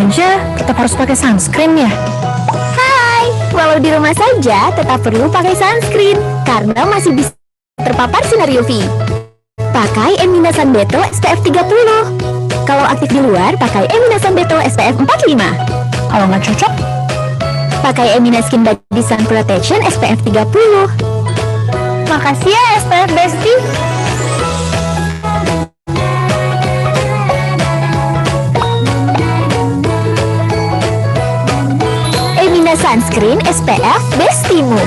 aja tetap harus pakai sunscreen ya? Hai, walau di rumah saja tetap perlu pakai sunscreen karena masih bisa terpapar sinar UV. Pakai Emina Sunbeto SPF 30. Kalau aktif di luar, pakai Emina Sunbeto SPF 45. Kalau nggak cocok, pakai Emina Skin Body Sun Protection SPF 30. Makasih ya SPF Bestie. Emina Sunscreen SPF Bestimu.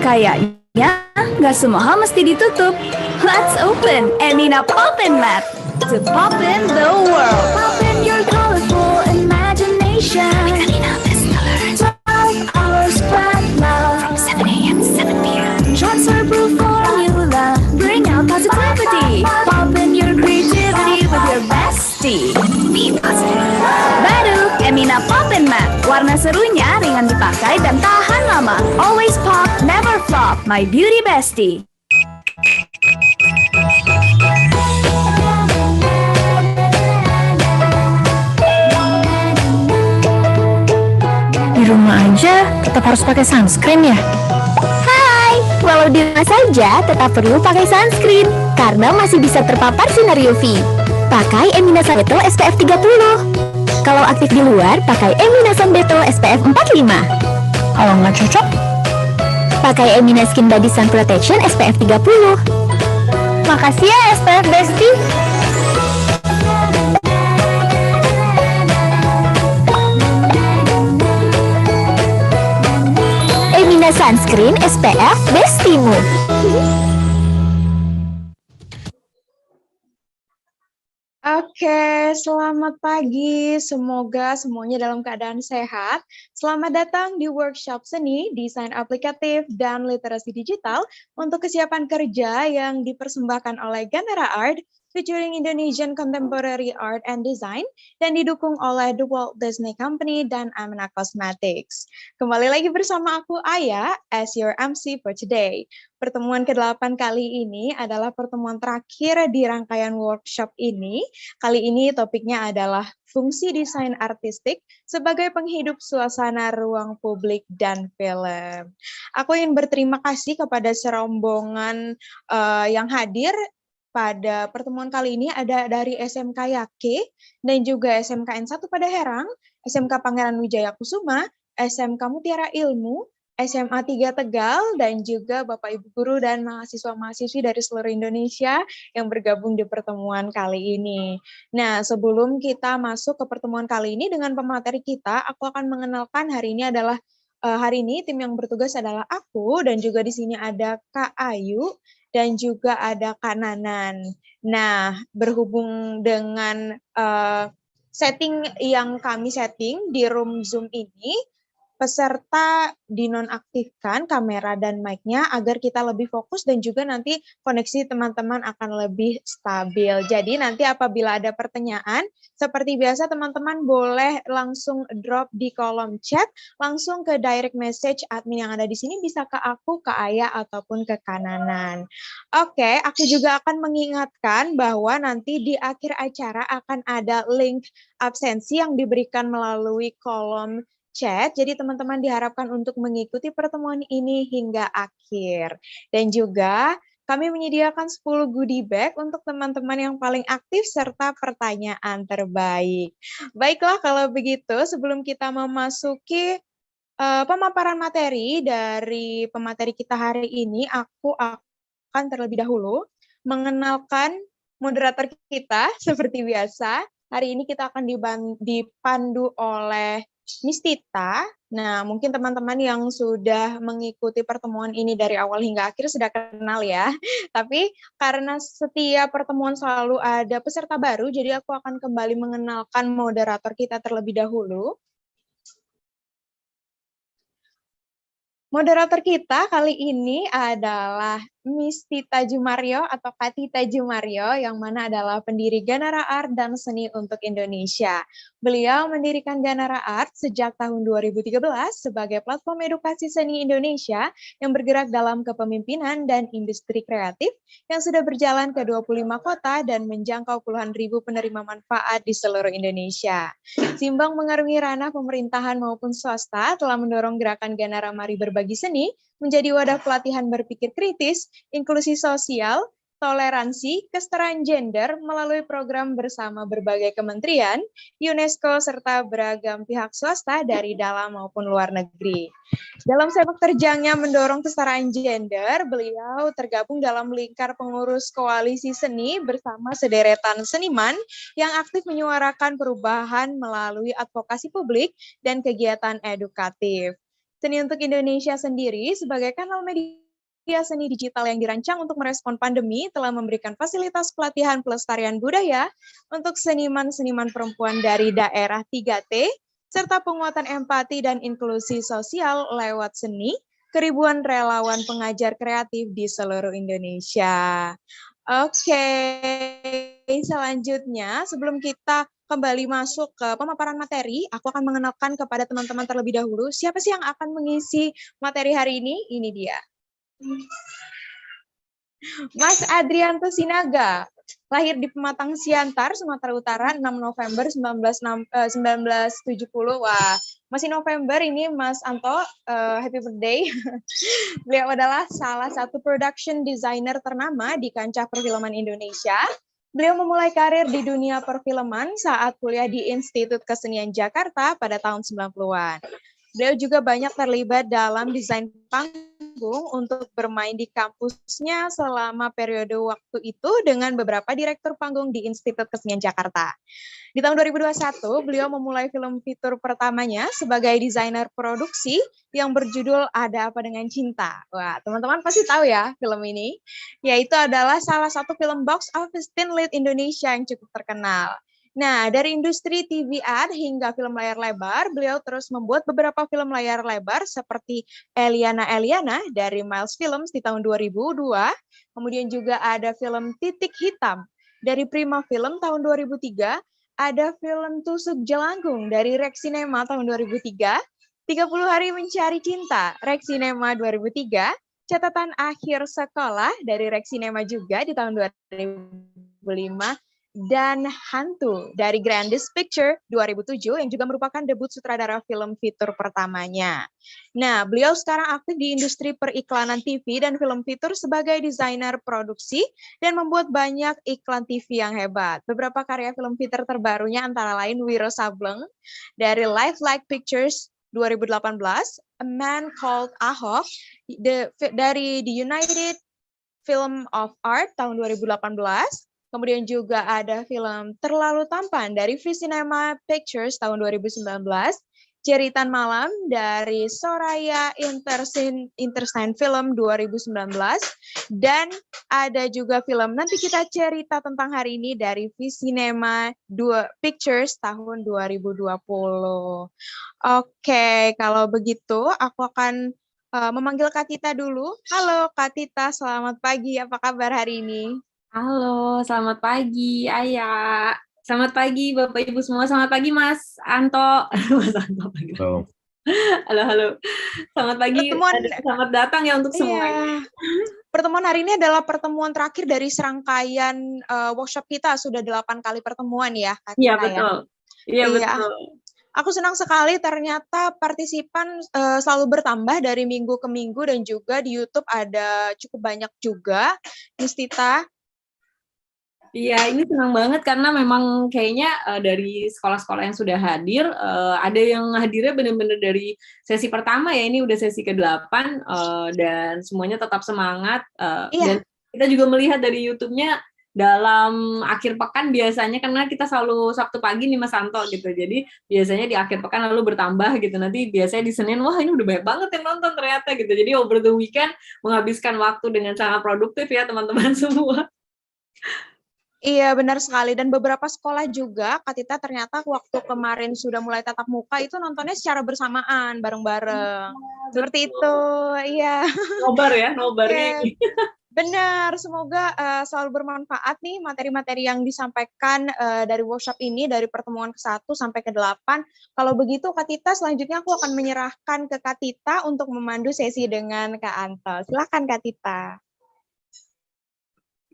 Kayaknya nggak semua hal mesti ditutup. Let's open Emina Poppin' Mat to pop in the world. Pop in your colorful imagination. Emina bestseller. 12 hours spread love. From 7 a.m. to 7 p.m. Transfer-proof formula. Bring out positivity. Pop in your creativity with your bestie. Be positive. Baru Emina Poppin' Mat. Warna serunya ringan dipakai dan tahan lama. Always pop, never flop. My beauty bestie. di rumah aja tetap harus pakai sunscreen ya? Hai, walau di rumah saja tetap perlu pakai sunscreen karena masih bisa terpapar sinar UV. Pakai Emina Sunbeto SPF 30. Kalau aktif di luar, pakai Emina Sunbeto SPF 45. Kalau nggak cocok, pakai Emina Skin Body Sun Protection SPF 30. Makasih ya SPF Bestie. Emina Sunscreen SPF Bestimu. Oke, selamat pagi. Semoga semuanya dalam keadaan sehat. Selamat datang di workshop seni, desain aplikatif, dan literasi digital untuk kesiapan kerja yang dipersembahkan oleh Genera Art, featuring Indonesian Contemporary Art and Design, dan didukung oleh The Walt Disney Company dan Amana Cosmetics. Kembali lagi bersama aku, Aya, as your MC for today. Pertemuan ke-8 kali ini adalah pertemuan terakhir di rangkaian workshop ini. Kali ini topiknya adalah fungsi desain artistik sebagai penghidup suasana ruang publik dan film. Aku ingin berterima kasih kepada serombongan yang hadir pada pertemuan kali ini, ada dari SMK Yake dan juga SMK N1 pada Herang, SMK Pangeran Wijaya Kusuma, SMK Mutiara Ilmu, SMA 3 Tegal, dan juga Bapak Ibu Guru dan mahasiswa-mahasiswi dari seluruh Indonesia yang bergabung di pertemuan kali ini. Nah, sebelum kita masuk ke pertemuan kali ini dengan pemateri kita, aku akan mengenalkan hari ini tim yang bertugas adalah aku, dan juga di sini ada Kak Ayu, dan juga ada Kak Nanan. Nah, berhubung dengan setting yang kami setting di room Zoom ini, peserta dinonaktifkan kamera dan mic-nya agar kita lebih fokus dan juga nanti koneksi teman-teman akan lebih stabil. Jadi nanti apabila ada pertanyaan, seperti biasa teman-teman boleh langsung drop di kolom chat, langsung ke direct message admin yang ada di sini, bisa ke aku, ke Ayah, ataupun ke Kananan. Oke, aku juga akan mengingatkan bahwa nanti di akhir acara akan ada link absensi yang diberikan melalui kolom chat. Jadi teman-teman diharapkan untuk mengikuti pertemuan ini hingga akhir. Dan juga kami menyediakan 10 goodie bag untuk teman-teman yang paling aktif serta pertanyaan terbaik. Baiklah kalau begitu, sebelum kita memasuki pemaparan materi dari pemateri kita hari ini, aku akan terlebih dahulu mengenalkan moderator kita seperti biasa. Hari ini kita akan dipandu oleh Miss Tita. Nah, mungkin teman-teman yang sudah mengikuti pertemuan ini dari awal hingga akhir sudah kenal ya. Tapi karena setiap pertemuan selalu ada peserta baru, jadi aku akan kembali mengenalkan moderator kita terlebih dahulu. Moderator kita kali ini adalah Miss Tita Jumario atau Kak Tita Jumario, yang mana adalah pendiri Ganara Art dan Seni untuk Indonesia. Beliau mendirikan Ganara Art sejak tahun 2013 sebagai platform edukasi seni Indonesia yang bergerak dalam kepemimpinan dan industri kreatif yang sudah berjalan ke 25 kota dan menjangkau puluhan ribu penerima manfaat di seluruh Indonesia. Simbang mengarungi ranah pemerintahan maupun swasta telah mendorong gerakan Ganara Mari Berbagi Seni menjadi wadah pelatihan berpikir kritis, inklusi sosial, toleransi, kesetaraan gender melalui program bersama berbagai kementerian, UNESCO, serta beragam pihak swasta dari dalam maupun luar negeri. Dalam sepak terjangnya mendorong kesetaraan gender, beliau tergabung dalam lingkar pengurus koalisi seni bersama sederetan seniman yang aktif menyuarakan perubahan melalui advokasi publik dan kegiatan edukatif. Seni untuk Indonesia sendiri sebagai kanal media seni digital yang dirancang untuk merespon pandemi telah memberikan fasilitas pelatihan pelestarian budaya untuk seniman-seniman perempuan dari daerah 3T, serta penguatan empati dan inklusi sosial lewat seni ke ribuan relawan pengajar kreatif di seluruh Indonesia. Oke, selanjutnya sebelum kita kembali masuk ke pemaparan materi, aku akan mengenalkan kepada teman-teman terlebih dahulu siapa sih yang akan mengisi materi hari ini. Ini dia. Mas Adrianto Sinaga, lahir di Pematang Siantar, Sumatera Utara, 6 November 1970. Wah, masih November ini Mas Anto, happy birthday. Beliau adalah salah satu production designer ternama di kancah perfilman Indonesia. Beliau memulai karir di dunia perfilman saat kuliah di Institut Kesenian Jakarta pada tahun 90-an. Beliau juga banyak terlibat dalam desain panggung untuk bermain di kampusnya selama periode waktu itu dengan beberapa direktur panggung di Institut Kesenian Jakarta. Di tahun 2021, beliau memulai film fitur pertamanya sebagai desainer produksi yang berjudul Ada Apa Dengan Cinta. Wah, teman-teman pasti tahu ya film ini. Yaitu adalah salah satu film box office teen lead Indonesia yang cukup terkenal. Nah, dari industri TV ad hingga film layar lebar, beliau terus membuat beberapa film layar lebar seperti Eliana dari Miles Films di tahun 2002. Kemudian juga ada film Titik Hitam dari Prima Film tahun 2003. Ada film Tusuk Jelangkung dari Rex Cinema tahun 2003, 30 Hari Mencari Cinta, Rex Cinema 2003, Catatan Akhir Sekolah dari Rex Cinema juga di tahun 2005, dan Hantu dari Grandis Picture 2007 yang juga merupakan debut sutradara film fitur pertamanya. Nah, beliau sekarang aktif di industri periklanan TV dan film fitur sebagai desainer produksi dan membuat banyak iklan TV yang hebat. Beberapa karya film fitur terbarunya antara lain Wiro Sableng dari Lifelike Pictures 2018, A Man Called Ahok dari The United Film of Art tahun 2018, kemudian juga ada film Terlalu Tampan dari Free Cinema Pictures tahun 2019, Jeritan Malam dari Soraya Intersign Film 2019, dan ada juga film Nanti Kita Cerita Tentang Hari Ini dari Visinema Pictures tahun 2020. Oke, kalau begitu aku akan memanggil Kak Tita dulu. Halo Kak Tita, selamat pagi. Apa kabar hari ini? Halo, selamat pagi, Ayah. Selamat pagi, Bapak Ibu semua. Selamat pagi, Mas Anto. Mas Anto. Halo. Halo. Selamat pagi. Selamat datang ya untuk semuanya. Pertemuan hari ini adalah pertemuan terakhir dari serangkaian workshop kita. Sudah 8 kali pertemuan ya, Kak Tita. Iya, betul. Iya, betul. Aku senang sekali ternyata partisipan selalu bertambah dari minggu ke minggu, dan juga di YouTube ada cukup banyak juga, Miss Tita. Iya, ini senang banget karena memang kayaknya dari sekolah-sekolah yang sudah hadir, ada yang hadirnya benar-benar dari sesi pertama ya, ini udah sesi ke-8, dan semuanya tetap semangat. Dan kita juga melihat dari YouTube-nya dalam akhir pekan biasanya, karena kita selalu Sabtu pagi nih Mas Anto gitu, jadi biasanya di akhir pekan lalu bertambah gitu, nanti biasanya di Senin, wah ini udah banyak banget yang nonton ternyata gitu, jadi over the weekend menghabiskan waktu dengan sangat produktif ya teman-teman semua. Iya, benar sekali. Dan beberapa sekolah juga, Kak Tita, ternyata waktu kemarin sudah mulai tatap muka itu nontonnya secara bersamaan, bareng-bareng. Seperti itu, iya. Nobar ya, nobarnya. Benar, semoga selalu bermanfaat nih materi-materi yang disampaikan dari workshop ini, dari pertemuan ke-1 sampai ke-8. Kalau begitu, Kak Tita, selanjutnya aku akan menyerahkan ke Kak Tita untuk memandu sesi dengan Kak Anto. Silakan, Kak Tita.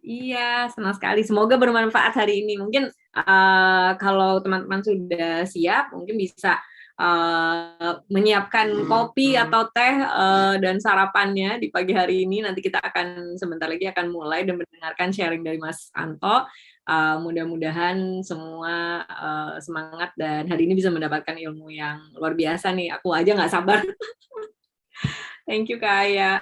Iya, senang sekali. Semoga bermanfaat hari ini. Mungkin kalau teman-teman sudah siap, mungkin bisa menyiapkan kopi atau teh dan sarapannya di pagi hari ini. Nanti kita akan sebentar lagi akan mulai dan mendengarkan sharing dari Mas Anto. Mudah-mudahan semua semangat dan hari ini bisa mendapatkan ilmu yang luar biasa nih. Aku aja nggak sabar. Thank you, Kak Aya.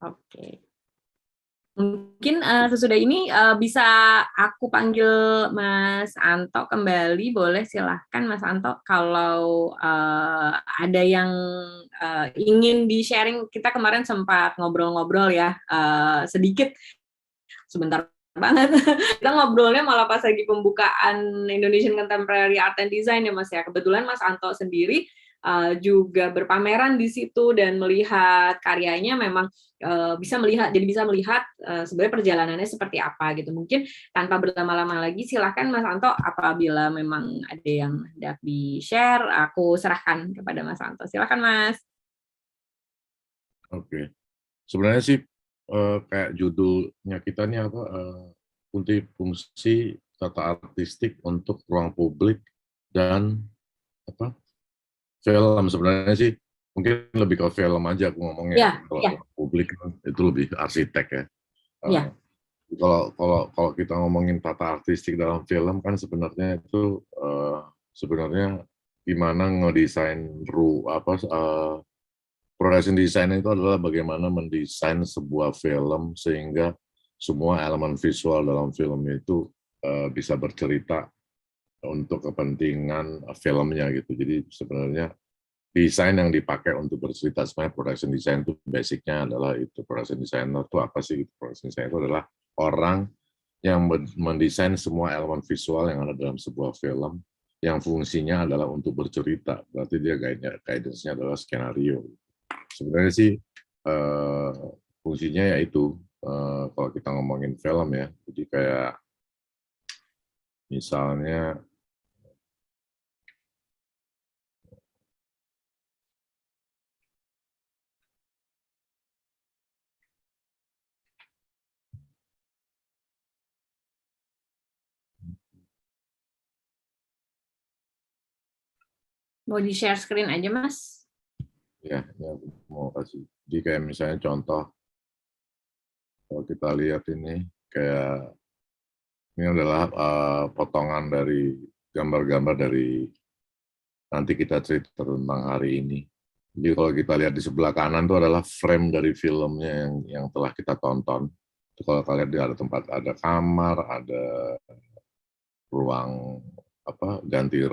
Oke. Mungkin sesudah ini bisa aku panggil Mas Anto kembali, boleh silahkan Mas Anto kalau ada yang ingin di-sharing. Kita kemarin sempat ngobrol-ngobrol ya, sedikit, sebentar banget. Kita ngobrolnya malah pas lagi pembukaan Indonesian Contemporary Art and Design ya Mas ya. Kebetulan Mas Anto sendiri juga berpameran di situ dan melihat karyanya, memang bisa melihat sebenarnya perjalanannya seperti apa gitu. Mungkin tanpa berlama-lama lagi, silahkan Mas Anto, apabila memang ada yang hendak di-share, aku serahkan kepada Mas Anto. Silahkan Mas. Oke. Sebenarnya sih kayak judulnya kita nih apa, fungsi tata artistik untuk ruang publik dan apa, film. Sebenarnya sih mungkin lebih ke film aja aku ngomongnya. Kalau publik itu lebih arsitek ya. Kalau kita ngomongin tata artistik dalam film kan sebenarnya itu sebenarnya gimana ngedesain production design itu adalah bagaimana mendesain sebuah film sehingga semua elemen visual dalam film itu bisa bercerita untuk kepentingan filmnya gitu. Jadi sebenarnya desain yang dipakai untuk bercerita, sebenarnya production design itu basicnya adalah itu. Production designer itu apa sih? Production designer itu adalah orang yang mendesain semua elemen visual yang ada dalam sebuah film yang fungsinya adalah untuk bercerita. Berarti dia guidance-nya adalah skenario. Sebenarnya sih fungsinya yaitu kalau kita ngomongin film ya, jadi kayak misalnya Mau di-share screen aja, Mas? Ya mau kasih. Jadi kayak misalnya contoh, kalau kita lihat ini, kayak ini adalah potongan dari gambar-gambar dari Nanti Kita Cerita Tentang Hari Ini. Jadi kalau kita lihat di sebelah kanan itu adalah frame dari filmnya yang telah kita tonton. Itu kalau kalian lihat ada tempat, ada kamar, ada ruang ganti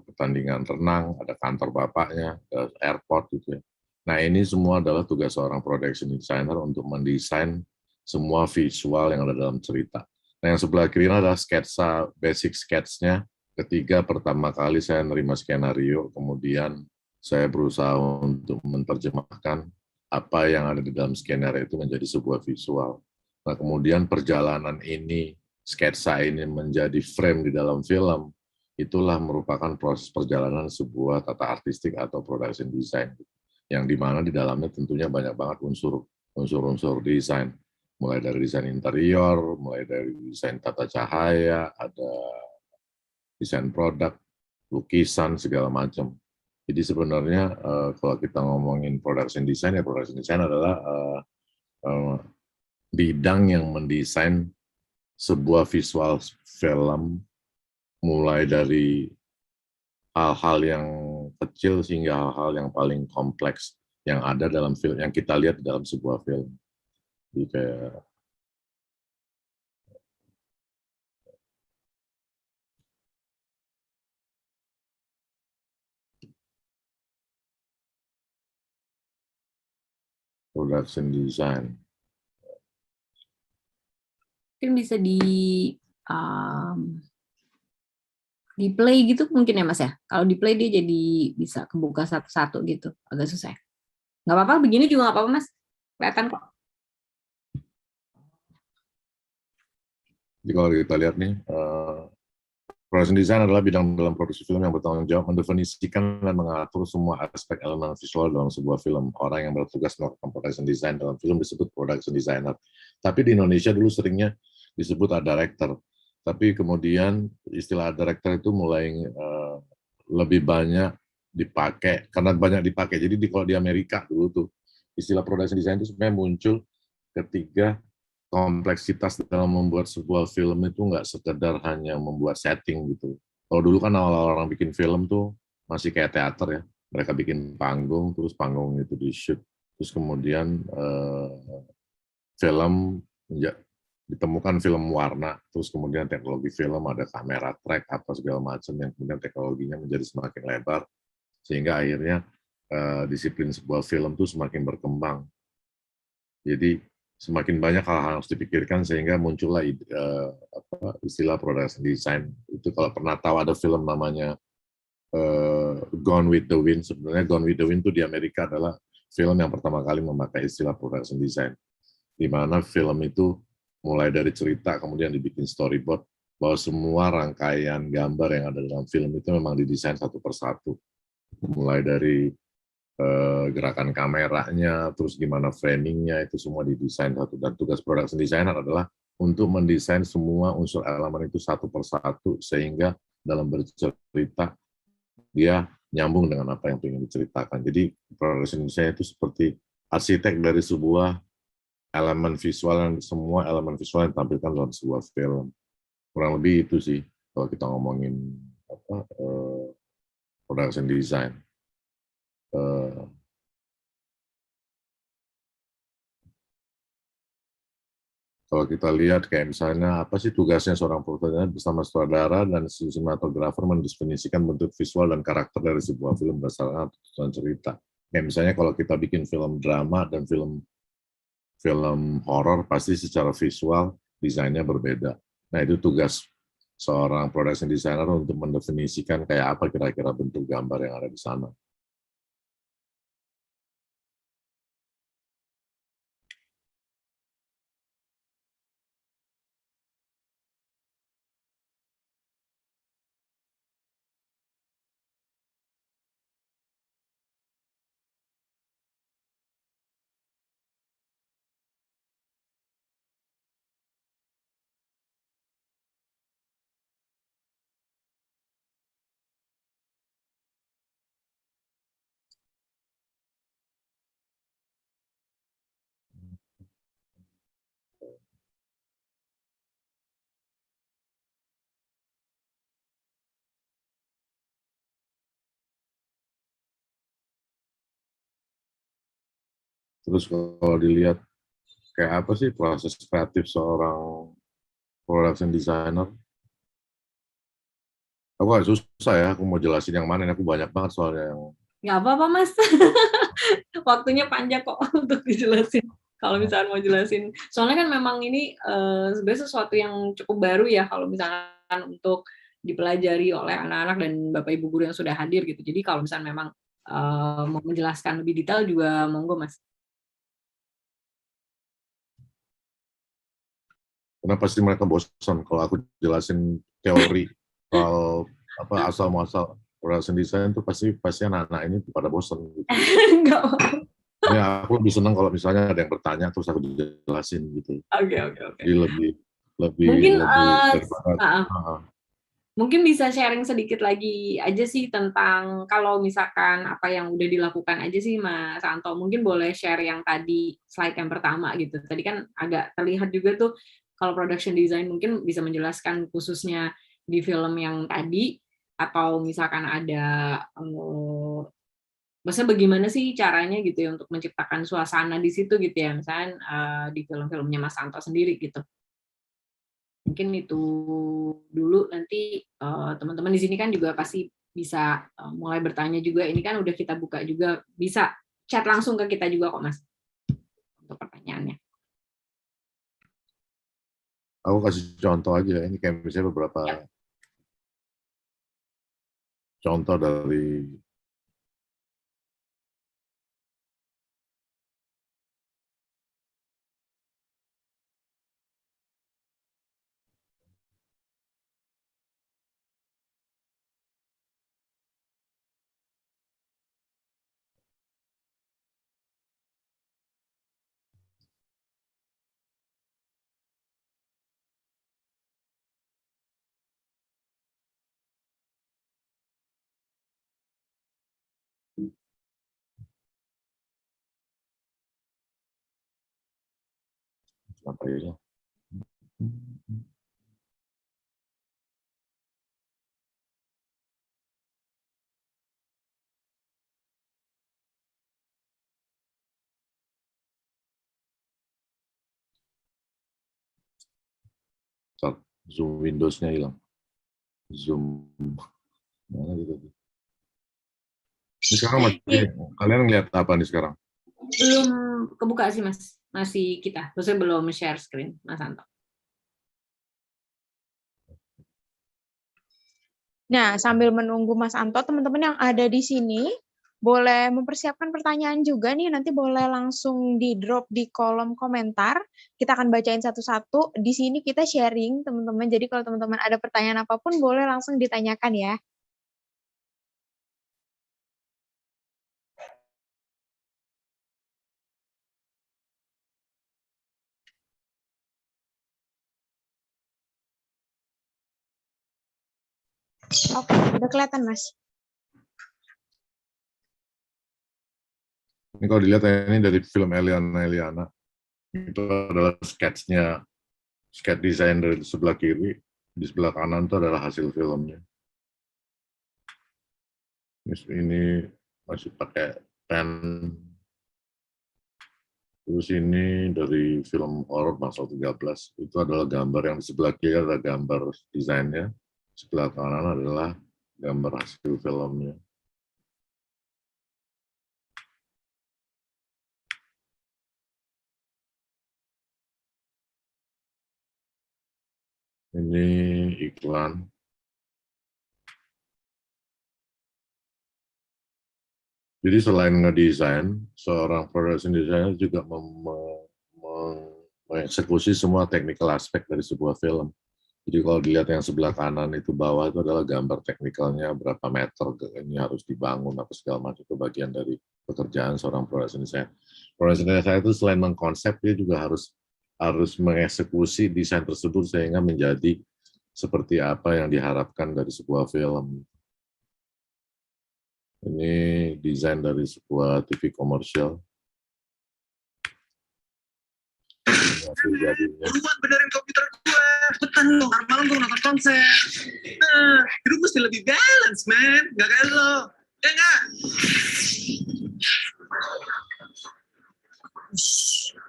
pertandingan renang, ada kantor bapaknya, ada airport gitu ya. Nah, ini semua adalah tugas seorang production designer untuk mendesain semua visual yang ada dalam cerita. Nah, yang sebelah kiri adalah sketsa, basic sketch-nya. Ketika pertama kali saya menerima skenario, kemudian saya berusaha untuk menerjemahkan apa yang ada di dalam skenario itu menjadi sebuah visual. Nah, kemudian perjalanan ini, sketsa ini menjadi frame di dalam film, itulah merupakan proses perjalanan sebuah tata artistik atau production design, yang dimana di dalamnya tentunya banyak banget unsur-unsur desain, mulai dari desain interior, mulai dari desain tata cahaya, ada desain produk, lukisan, segala macam. Jadi sebenarnya kalau kita ngomongin production design, ya production design adalah bidang yang mendesain sebuah visual film, mulai dari hal-hal yang kecil sehingga hal-hal yang paling kompleks yang ada dalam film, yang kita lihat dalam sebuah film. Jadi kayak production design. Mungkin bisa di play gitu mungkin ya Mas ya. Kalau di play dia jadi bisa kebuka satu-satu gitu, agak susah. Nggak apa-apa, begini juga nggak apa-apa Mas. Kelihatan kok. Jadi kalau kita lihat nih, production design adalah bidang dalam produksi film yang bertanggung jawab mendefinisikan dan mengatur semua aspek elemen visual dalam sebuah film. Orang yang bertugas melakukan production design dalam film disebut production designer. Tapi di Indonesia dulu seringnya disebut art director. Tapi kemudian istilah art director itu mulai lebih banyak dipakai, karena banyak dipakai. Jadi kalau di Amerika dulu tuh, istilah production design itu sebenarnya muncul ketika kompleksitas dalam membuat sebuah film itu nggak sekedar hanya membuat setting gitu. Kalau dulu kan awal-awal orang bikin film tuh masih kayak teater ya. Mereka bikin panggung, terus panggung itu di-shoot. Terus kemudian film ditemukan film warna, terus kemudian teknologi film ada kamera track apa segala macam yang kemudian teknologinya menjadi semakin lebar sehingga akhirnya disiplin sebuah film itu semakin berkembang. Jadi semakin banyak hal-hal yang harus dipikirkan sehingga muncullah istilah production design. Itu kalau pernah tahu ada film namanya Gone with the Wind, sebenarnya Gone with the Wind itu di Amerika adalah film yang pertama kali memakai istilah production design, di mana film itu mulai dari cerita, kemudian dibikin storyboard, bahwa semua rangkaian gambar yang ada dalam film itu memang didesain satu persatu. Mulai dari gerakan kameranya, terus gimana framingnya, itu semua didesain satu. Dan tugas production designer adalah untuk mendesain semua unsur elemen itu satu persatu, sehingga dalam bercerita, dia nyambung dengan apa yang ingin diceritakan. Jadi production design itu seperti arsitek dari sebuah elemen visual, yang semua elemen visual yang ditampilkan dalam sebuah film. Kurang lebih itu sih kalau kita ngomongin production design. Kalau kita lihat kayak misalnya apa sih tugasnya seorang produser bersama sutradara dan sinematografer mendefinisikan bentuk visual dan karakter dari sebuah film berdasarkan tuntutan cerita. Kayak misalnya kalau kita bikin film drama dan film horor, pasti secara visual desainnya berbeda. Nah, itu tugas seorang production designer untuk mendefinisikan kayak apa kira-kira bentuk gambar yang ada di sana. Terus kalau dilihat kayak apa sih proses kreatif seorang production designer, Aku agak susah ya, aku mau jelasin yang mana, aku banyak banget soalnya yang... Nggak apa-apa, Mas. Waktunya panjang kok untuk dijelasin. Kalau misalnya mau jelasin. Soalnya kan memang ini sebenarnya sesuatu yang cukup baru ya, kalau misalkan untuk dipelajari oleh anak-anak dan Bapak Ibu guru yang sudah hadir gitu. Jadi kalau misalnya memang mau menjelaskan lebih detail juga monggo, Mas. Karena pasti mereka bosan kalau aku jelasin teori soal apa asal muasal production design itu pasti anak-anak ini pada bosan gitu. Nggak apa-apa. Ya aku lebih senang kalau misalnya ada yang bertanya terus aku jelasin gitu. Oke. Jadi lebih Mungkin daripada mungkin bisa sharing sedikit lagi aja sih tentang kalau misalkan apa yang udah dilakukan aja sih Mas Anto. Mungkin boleh share yang tadi slide yang pertama gitu. Tadi kan agak terlihat juga tuh kalau production design mungkin bisa menjelaskan khususnya di film yang tadi atau misalkan ada maksudnya bagaimana sih caranya gitu ya untuk menciptakan suasana di situ gitu ya misalnya di film-filmnya Mas Anto sendiri gitu. Mungkin itu dulu, nanti teman-teman di sini kan juga pasti bisa mulai bertanya juga. Ini kan udah kita buka juga, bisa chat langsung ke kita juga kok Mas untuk pertanyaannya. aku kasih contoh aja, ini kayak misalnya beberapa contoh dari apa ya? Zoom Windows-nya hilang. Zoom mana gitu. Ini sekarang kalian ngeliat apa nih sekarang? Belum kebuka sih Mas, masih kita. Maksudnya belum share screen Mas Anto. Nah, sambil menunggu Mas Anto, teman-teman yang ada di sini boleh mempersiapkan pertanyaan juga nih, nanti boleh langsung di-drop di kolom komentar. Kita akan bacain satu-satu. Di sini kita sharing, teman-teman. Jadi kalau teman-teman ada pertanyaan apapun, boleh langsung ditanyakan ya. Oke, udah kelihatan, Mas. Ini kalau dilihat ini dari film Eliana. Itu adalah sketch-nya, sketch design dari sebelah kiri, di sebelah kanan itu adalah hasil filmnya. Ini masih pakai pen. Terus ini dari film horor Pasal 13, itu adalah gambar yang di sebelah kiri adalah gambar desainnya, sebelah kanan adalah gambar hasil filmnya. Ini iklan. Jadi selain ngedesain, seorang production designer juga mengeksekusi semua technical aspek dari sebuah film. Jadi kalau dilihat yang sebelah kanan itu bawah itu adalah gambar teknikalnya, berapa meter ini harus dibangun, apa segala macam, itu bagian dari pekerjaan seorang production designer. Production designer itu selain mengkonsep, dia juga harus mengeksekusi desain tersebut sehingga menjadi seperti apa yang diharapkan dari sebuah film. Ini desain dari sebuah TV komersial. Buruan benerin komputer gue, cepetan lo, ntar malam gue nonton konser. Nah, hidup mesti lebih balance, man. Gak kayak lo, ya nggak?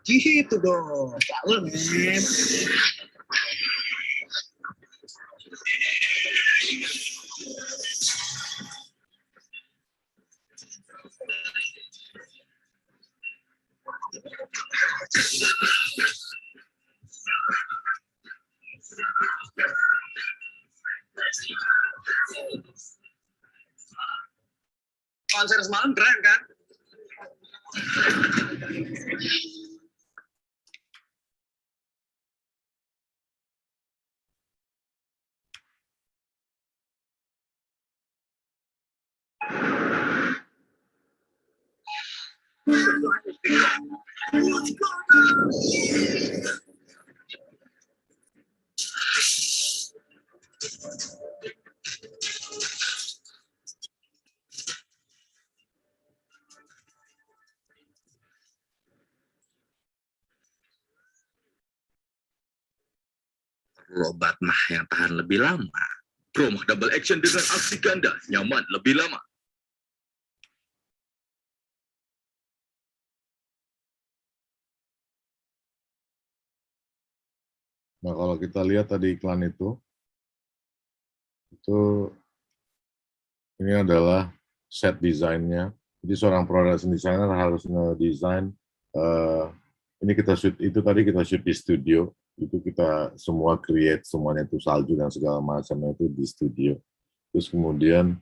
Gitu dong, gaul, men. konser semalam keren kan? Obat mah yang tahan lebih lama. Promo double action dengan aksi ganda, nyaman lebih lama. Nah, kalau kita lihat tadi iklan itu ini adalah set desainnya. Jadi seorang production designer harus ngedesain. Ini kita shoot, itu tadi kita shoot di studio. Itu kita semua create, semuanya itu salju dan segala macamnya itu di studio. Terus kemudian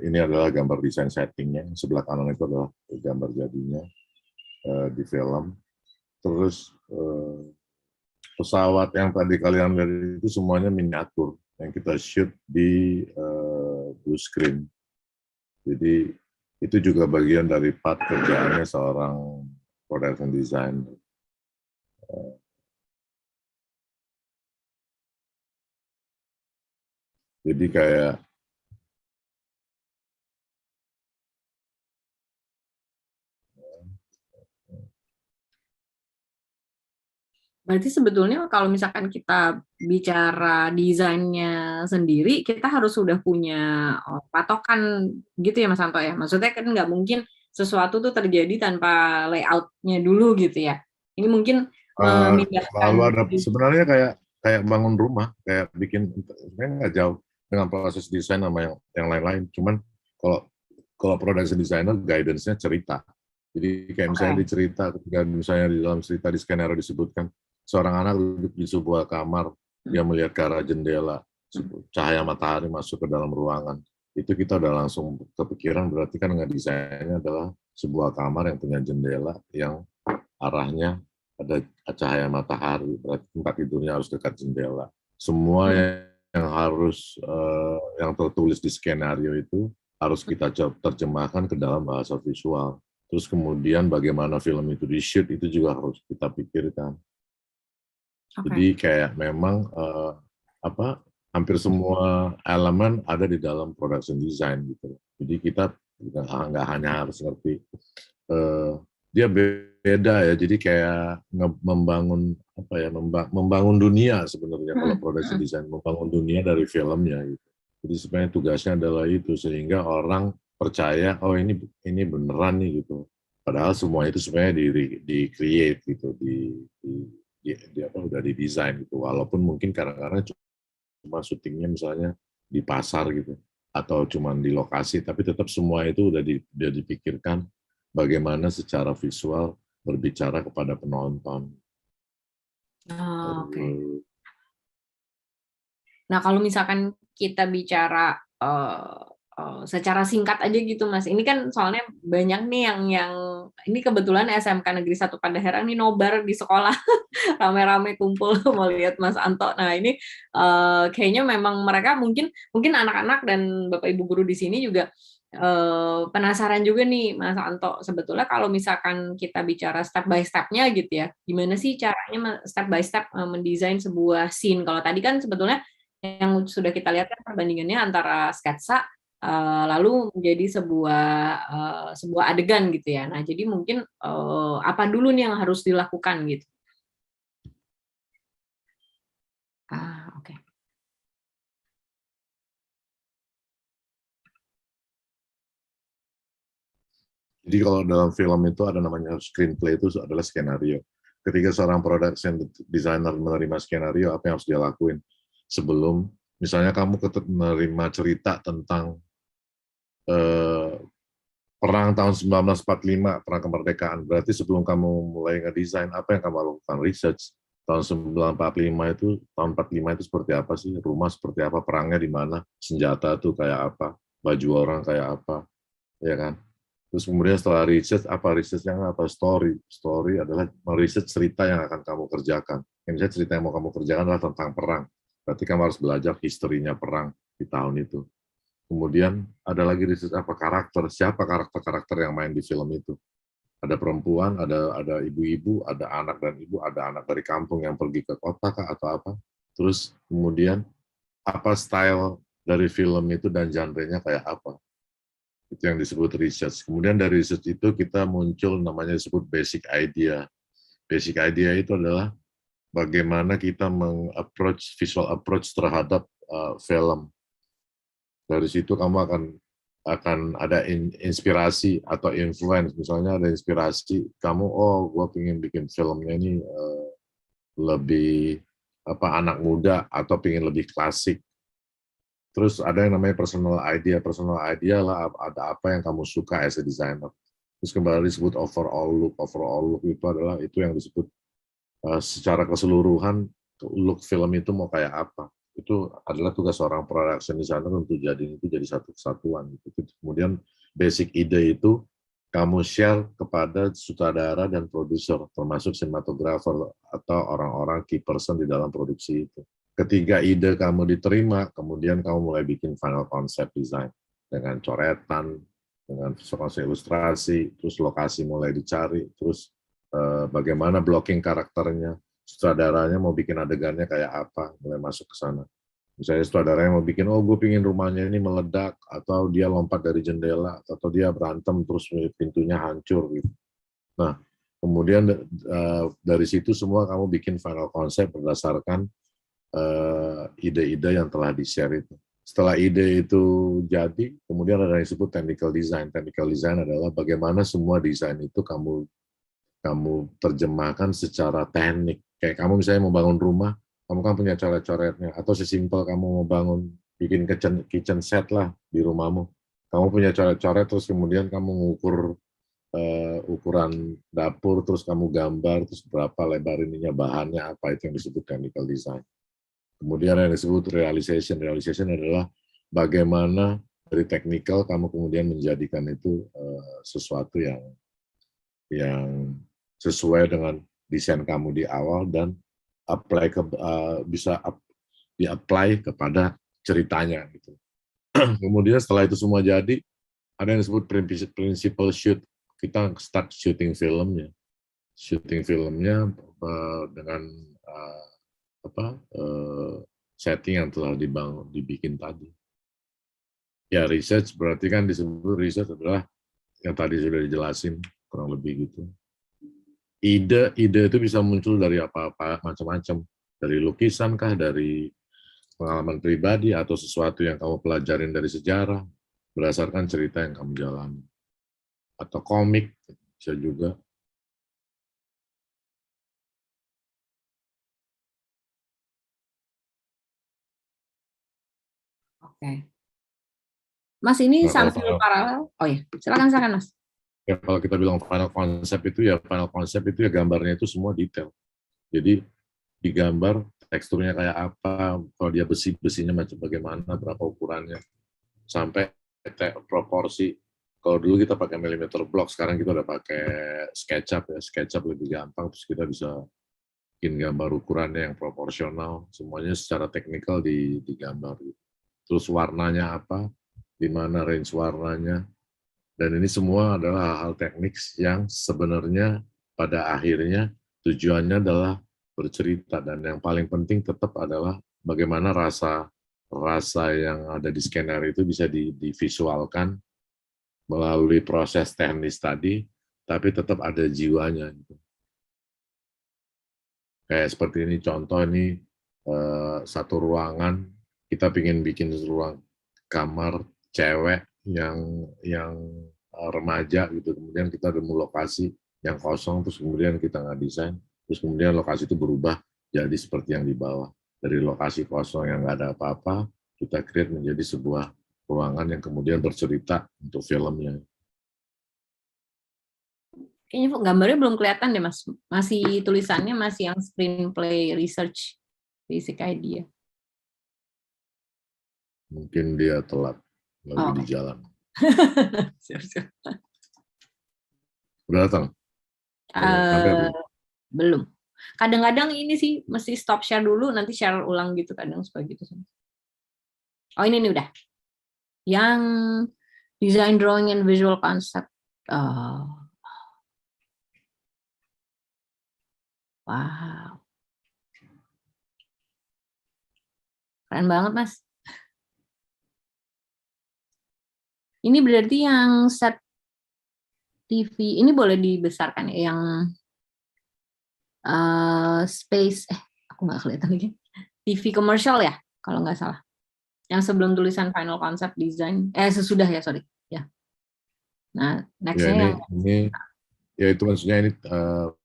ini adalah gambar desain settingnya. Sebelah kanan itu adalah gambar jadinya di film. Terus pesawat yang tadi kalian lihat itu semuanya miniatur yang kita shoot di blue screen. Jadi itu juga bagian dari part kerjaannya seorang production designer. Jadi kayak Berarti sebetulnya kalau misalkan kita bicara desainnya sendiri, kita harus sudah punya patokan gitu ya Mas Anto ya. Maksudnya kan nggak mungkin sesuatu tuh terjadi tanpa layout-nya dulu gitu ya. Ini mungkin lalu ada sebenarnya kayak bangun rumah, kayak bikin, sebenarnya nggak jauh dengan proses desain sama yang lain-lain. Cuman kalau production designer guidance-nya cerita. Jadi kayak misalnya di cerita, ketika misalnya di dalam cerita di skenario disebutkan seorang anak duduk di sebuah kamar, dia melihat ke arah jendela, cahaya matahari masuk ke dalam ruangan. Itu kita udah langsung kepikiran, berarti kan ngedesainnya adalah sebuah kamar yang punya jendela yang arahnya ada cahaya matahari, berarti tempat tidurnya harus dekat jendela. Semua yang harus yang tertulis di skenario itu harus kita terjemahkan ke dalam bahasa visual. Terus kemudian bagaimana film itu di-shoot itu juga harus kita pikirkan. Jadi kayak memang hampir semua elemen ada di dalam production design gitu. Jadi kita nggak hanya harus ngerti dia beda ya. Jadi kayak membangun membangun dunia sebenarnya kalau production design, membangun dunia dari filmnya gitu. Jadi sebenarnya tugasnya adalah itu sehingga orang percaya oh ini beneran nih gitu. Padahal semua itu sebenarnya di create gitu, udah didesain gitu. Walaupun mungkin kadang-kadang cuma syutingnya misalnya di pasar gitu atau cuma di lokasi, tapi tetap semua itu udah dipikirkan bagaimana secara visual berbicara kepada penonton. Oke. Nah, kalau misalkan kita bicara secara singkat aja gitu Mas, ini kan soalnya banyak nih yang ini kebetulan SMK Negeri 1 Padaherang nih nobar di sekolah rame-rame kumpul mau lihat Mas Anto. Nah ini kayaknya memang mereka mungkin anak-anak dan Bapak Ibu guru di sini juga penasaran juga nih Mas Anto, sebetulnya kalau misalkan kita bicara step by step-nya gitu ya, gimana sih caranya step by step mendesain sebuah scene. Kalau tadi kan sebetulnya yang sudah kita lihat kan perbandingannya antara sketsa lalu menjadi sebuah adegan gitu ya. Nah, jadi mungkin apa dulu nih yang harus dilakukan gitu? Oke. Jadi kalau dalam film itu ada namanya screenplay, itu adalah skenario. Ketika seorang production designer menerima skenario, apa yang harus dia lakuin? Sebelum, misalnya kamu menerima cerita tentang perang tahun 1945, perang kemerdekaan. Berarti sebelum kamu mulai ngedesain, apa yang kamu lakukan? Research. Tahun 1945 itu, tahun 45 itu seperti apa sih? Rumah seperti apa? Perangnya di mana? Senjata itu kayak apa? baju orang kayak apa, ya kan? Terus kemudian setelah research, apa researchnya apa story. Story adalah meresearch cerita yang akan kamu kerjakan. Yang misalnya cerita yang mau kamu kerjakan adalah tentang perang. Berarti kamu harus belajar historinya perang di tahun itu. Kemudian ada lagi research apa karakter, siapa karakter-karakter yang main di film itu. Ada perempuan, ada ibu-ibu, ada anak dan ibu, ada anak dari kampung yang pergi ke kota kah atau apa. Terus kemudian apa style dari film itu dan genre-nya kayak apa. Itu yang disebut research. Kemudian dari research itu kita muncul namanya disebut basic idea. Basic idea itu adalah bagaimana kita meng-approach, visual approach terhadap film. Dari situ kamu akan ada inspirasi atau influence. Misalnya ada inspirasi, kamu, oh gue pengen bikin filmnya ini lebih anak muda atau pengen lebih klasik. Terus ada yang namanya personal idea. Personal idea lah ada apa yang kamu suka as a designer. Terus kembali disebut overall look. Overall look itu adalah itu yang disebut secara keseluruhan look film itu mau kayak apa. Itu adalah tugas seorang production designer untuk jadi satu kesatuan. Kemudian basic ide itu kamu share kepada sutradara dan produser, termasuk sinematografer atau orang-orang key person di dalam produksi itu. Ketika ide kamu diterima, kemudian kamu mulai bikin final concept design dengan coretan, dengan konsep ilustrasi, terus lokasi mulai dicari, terus bagaimana blocking karakternya, sutradaranya mau bikin adegannya kayak apa, mulai masuk ke sana. Misalnya sutradaranya mau bikin, oh gue pingin rumahnya ini meledak, atau dia lompat dari jendela, atau dia berantem terus pintunya hancur gitu. Nah, kemudian dari situ semua kamu bikin final concept berdasarkan ide-ide yang telah di-share itu. Setelah ide itu jadi, kemudian ada yang disebut technical design. Technical design adalah bagaimana semua desain itu kamu terjemahkan secara teknik. Kayak kamu misalnya mau bangun rumah, kamu kan punya coret-coretnya. Atau sesimpel kamu mau bikin kitchen set lah di rumahmu. Kamu punya coret-coret, terus kemudian kamu mengukur ukuran dapur, terus kamu gambar, terus berapa lebar ininya, bahannya apa, itu yang disebut technical design. Kemudian yang disebut realization. Realization adalah bagaimana dari technical kamu kemudian menjadikan itu sesuatu yang sesuai dengan desain kamu di awal dan bisa di-apply kepada ceritanya. Gitu. Kemudian setelah itu semua jadi, ada yang disebut principal shoot. Kita start shooting filmnya. Shooting filmnya dengan setting yang telah dibikin tadi. Ya, research berarti kan disebut research adalah yang tadi sudah dijelasin kurang lebih gitu. Ide itu bisa muncul dari apa-apa macam-macam, dari lukisan kah, dari pengalaman pribadi atau sesuatu yang kamu pelajarin dari sejarah berdasarkan cerita yang kamu jalani, atau komik bisa juga. Oke. Mas, ini Nah, sambil paralel. Oh ya, silakan Mas. Ya, kalau kita bilang final concept itu ya gambarnya itu semua detail. Jadi digambar teksturnya kayak apa, kalau dia besinya macam bagaimana, berapa ukurannya, sampai proporsi. Kalau dulu kita pakai millimeter block, sekarang kita udah pakai SketchUp ya. SketchUp lebih gampang, terus kita bisa bikin gambar ukurannya yang proporsional, semuanya secara teknikal digambar. Terus warnanya apa, di mana range warnanya, dan ini semua adalah hal-hal teknik yang sebenarnya pada akhirnya tujuannya adalah bercerita, dan yang paling penting tetap adalah bagaimana rasa yang ada di skenario itu bisa divisualkan melalui proses teknis tadi, tapi tetap ada jiwanya. Kayak seperti ini contoh ini satu ruangan, kita ingin bikin ruang kamar cewek yang remaja gitu, kemudian kita nemu lokasi yang kosong, terus kemudian kita nggak desain, terus kemudian lokasi itu berubah jadi seperti yang di bawah. Dari lokasi kosong yang nggak ada apa-apa, kita create menjadi sebuah ruangan yang kemudian bercerita untuk filmnya. Kayaknya gambarnya belum kelihatan deh, Mas. Masih tulisannya masih yang screenplay research basic idea. Mungkin dia telat. lagi di Oke. jalan. Siap-siap. Udah datang? Sampai belum? Belum. Kadang-kadang ini sih mesti stop share dulu, nanti share ulang gitu kadang supaya gitu. Oh ini nih udah. Yang design drawing and visual concept. Wow. Keren banget, Mas. Ini berarti yang set TV, ini boleh dibesarkan ya, yang space, aku nggak kelihatan lagi. TV komersial ya, kalau nggak salah. Yang sebelum tulisan final concept design, sesudah ya, sorry. Ya. Nah, Ya, next-nya ini ya itu maksudnya ini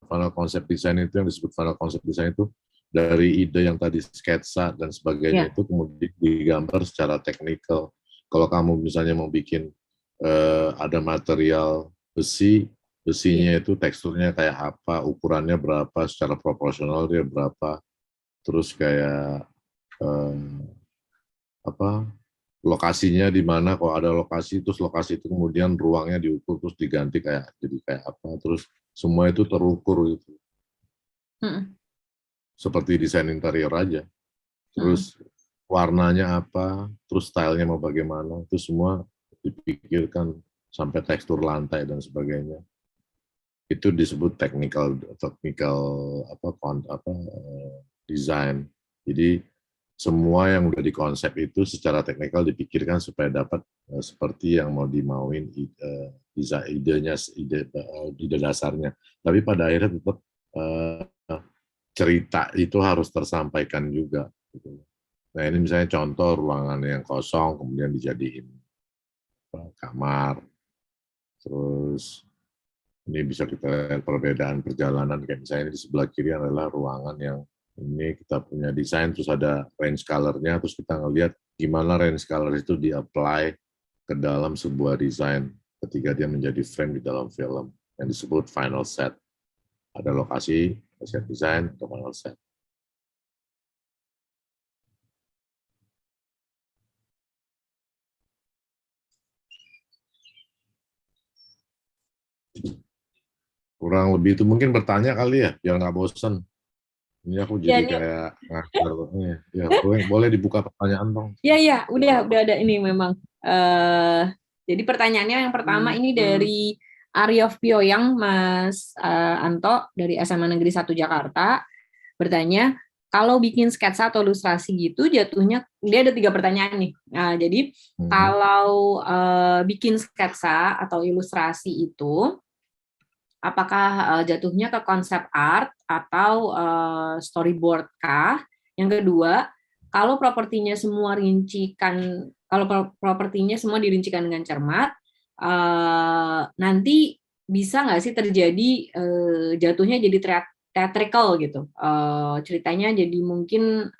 final concept design itu yang disebut final concept design itu dari ide yang tadi sketsa dan sebagainya itu kemudian digambar secara teknikal. Kalau kamu misalnya mau bikin ada material besinya itu teksturnya kayak apa, ukurannya berapa, secara proporsional dia berapa, terus kayak lokasinya di mana, kalau ada lokasi terus lokasi itu kemudian ruangnya diukur terus diganti kayak jadi kayak apa, terus semua itu terukur gitu. Seperti desain interior aja. Terus warnanya apa, terus stylenya mau bagaimana, itu semua dipikirkan sampai tekstur lantai dan sebagainya. Itu disebut technical design. Jadi semua yang udah dikonsep itu secara teknikal dipikirkan supaya dapat seperti yang mau dimauin ide dasarnya. Tapi pada akhirnya tetap cerita itu harus tersampaikan juga. Nah ini misalnya contoh ruangan yang kosong kemudian dijadiin kamar. Terus ini bisa kita lihat perbedaan perjalanan, kayak misalnya ini di sebelah kiri adalah ruangan yang ini kita punya desain, terus ada range color-nya, terus kita ngelihat gimana range color itu di-apply ke dalam sebuah desain ketika dia menjadi frame di dalam film, yang disebut final set. Ada lokasi, set design, atau final set. Kurang lebih itu mungkin bertanya kali ya, biar nggak bosen. Ini aku jadi kayak ngajar. Ya, boleh dibuka pertanyaan dong. Iya, udah ada ini memang. Jadi pertanyaannya yang pertama ini dari Aryof Pioyang, Mas Anto dari SMA Negeri 1 Jakarta, bertanya, kalau bikin sketsa atau ilustrasi gitu jatuhnya, dia ada 3 pertanyaan nih. Nah, jadi kalau bikin sketsa atau ilustrasi itu, apakah jatuhnya ke konsep art atau storyboard kah? Yang kedua, kalau propertinya semua dirincikan dengan cermat, nanti bisa nggak sih terjadi jatuhnya jadi theatrical gitu, ceritanya jadi mungkin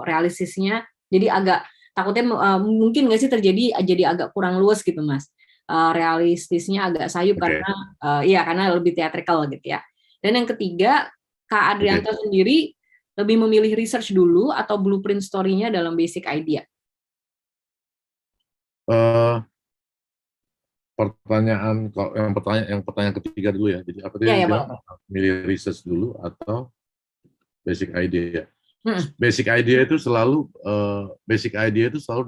realistisnya jadi agak takutnya mungkin nggak sih terjadi jadi agak kurang luas gitu, Mas. Realistisnya agak sayup karena lebih teatrikal gitu ya. Dan yang ketiga, Kak Adrianto sendiri lebih memilih research dulu atau blueprint story-nya dalam basic idea? Pertanyaan ketiga dulu ya. Jadi apa dia bilang, milih research dulu atau basic idea? Basic idea itu selalu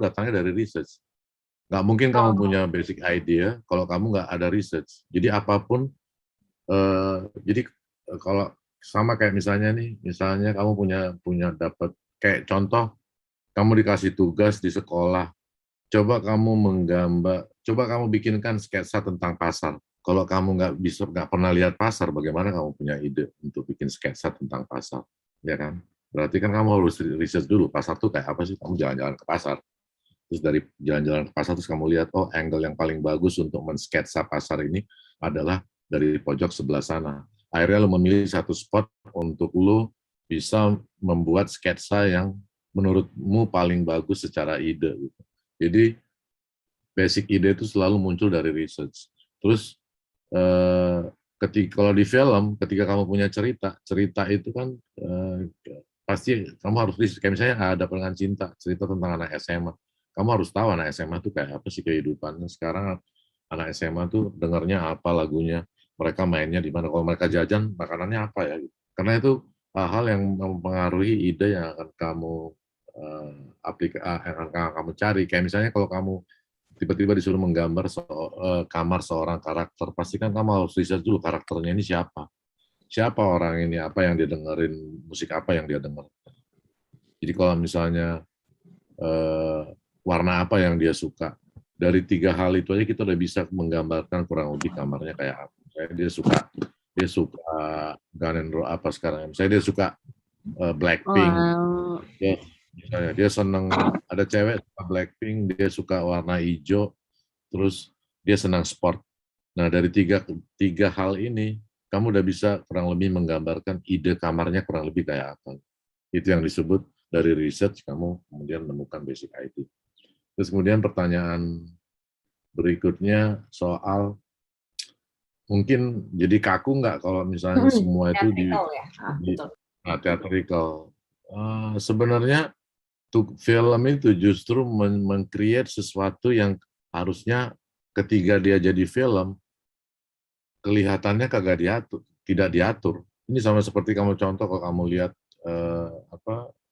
datangnya dari research. Nggak mungkin kamu punya basic idea kalau kamu nggak ada research. Jadi apapun, jadi kalau sama kayak misalnya kamu punya dapat kayak contoh, kamu dikasih tugas di sekolah, coba kamu bikinkan sketsa tentang pasar. Kalau kamu nggak pernah lihat pasar, bagaimana kamu punya ide untuk bikin sketsa tentang pasar, ya kan? Berarti kan kamu harus research dulu pasar tuh kayak apa sih? Kamu jalan-jalan ke pasar. Terus dari jalan-jalan ke pasar, terus kamu lihat, oh angle yang paling bagus untuk mensketsa pasar ini adalah dari pojok sebelah sana. Akhirnya lo memilih satu spot untuk lo bisa membuat sketsa yang menurutmu paling bagus secara ide. Jadi basic ide itu selalu muncul dari research. Terus kalau di film, ketika kamu punya cerita itu kan pasti kamu harus research. Kayak misalnya Ada Pelangan Cinta, cerita tentang anak SMA. kamu harus tahu anak SMA tuh kayak apa sih kehidupannya. Sekarang anak SMA tuh dengarnya apa lagunya, mereka mainnya di mana, kalau mereka jajan makanannya apa ya. Karena itu hal-hal yang mempengaruhi ide yang akan kamu yang akan kamu cari. Kayak misalnya kalau kamu tiba-tiba disuruh menggambar kamar seorang karakter, pasti kan kamu harus riset dulu karakternya ini siapa. Siapa orang ini, apa yang dia dengerin, musik apa yang dia denger. Jadi kalau misalnya warna apa yang dia suka, dari 3 hal itu aja kita udah bisa menggambarkan kurang lebih kamarnya kayak apa. Misalnya dia suka Gun and Roses apa sekarang. Misalnya dia suka Blackpink. Wow. Misalnya dia senang, ada cewek suka Blackpink, dia suka warna hijau, terus dia senang sport. Nah dari tiga hal ini, kamu udah bisa kurang lebih menggambarkan ide kamarnya kurang lebih kayak apa. Itu yang disebut dari research, kamu kemudian menemukan basic ID. Terus kemudian pertanyaan berikutnya soal, mungkin jadi kaku nggak kalau misalnya semua itu theatrical. Sebenarnya film itu justru meng-create sesuatu yang harusnya ketika dia jadi film, kelihatannya kagak diatur, tidak diatur. Ini sama seperti kamu contoh kalau kamu lihat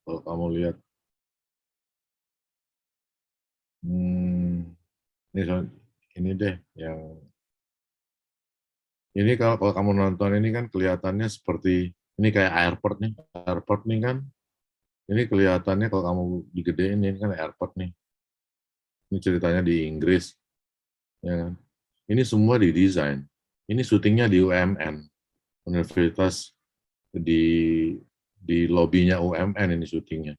kalau kamu lihat ini deh yang ini kalau kamu nonton ini kan kelihatannya seperti ini kayak airport nih kan, ini kelihatannya kalau kamu digedein ini kan airport nih, ini ceritanya di Inggris, ya kan? Ini semua didesain, ini syutingnya di UMN, Universitas di lobbynya UMN ini syutingnya.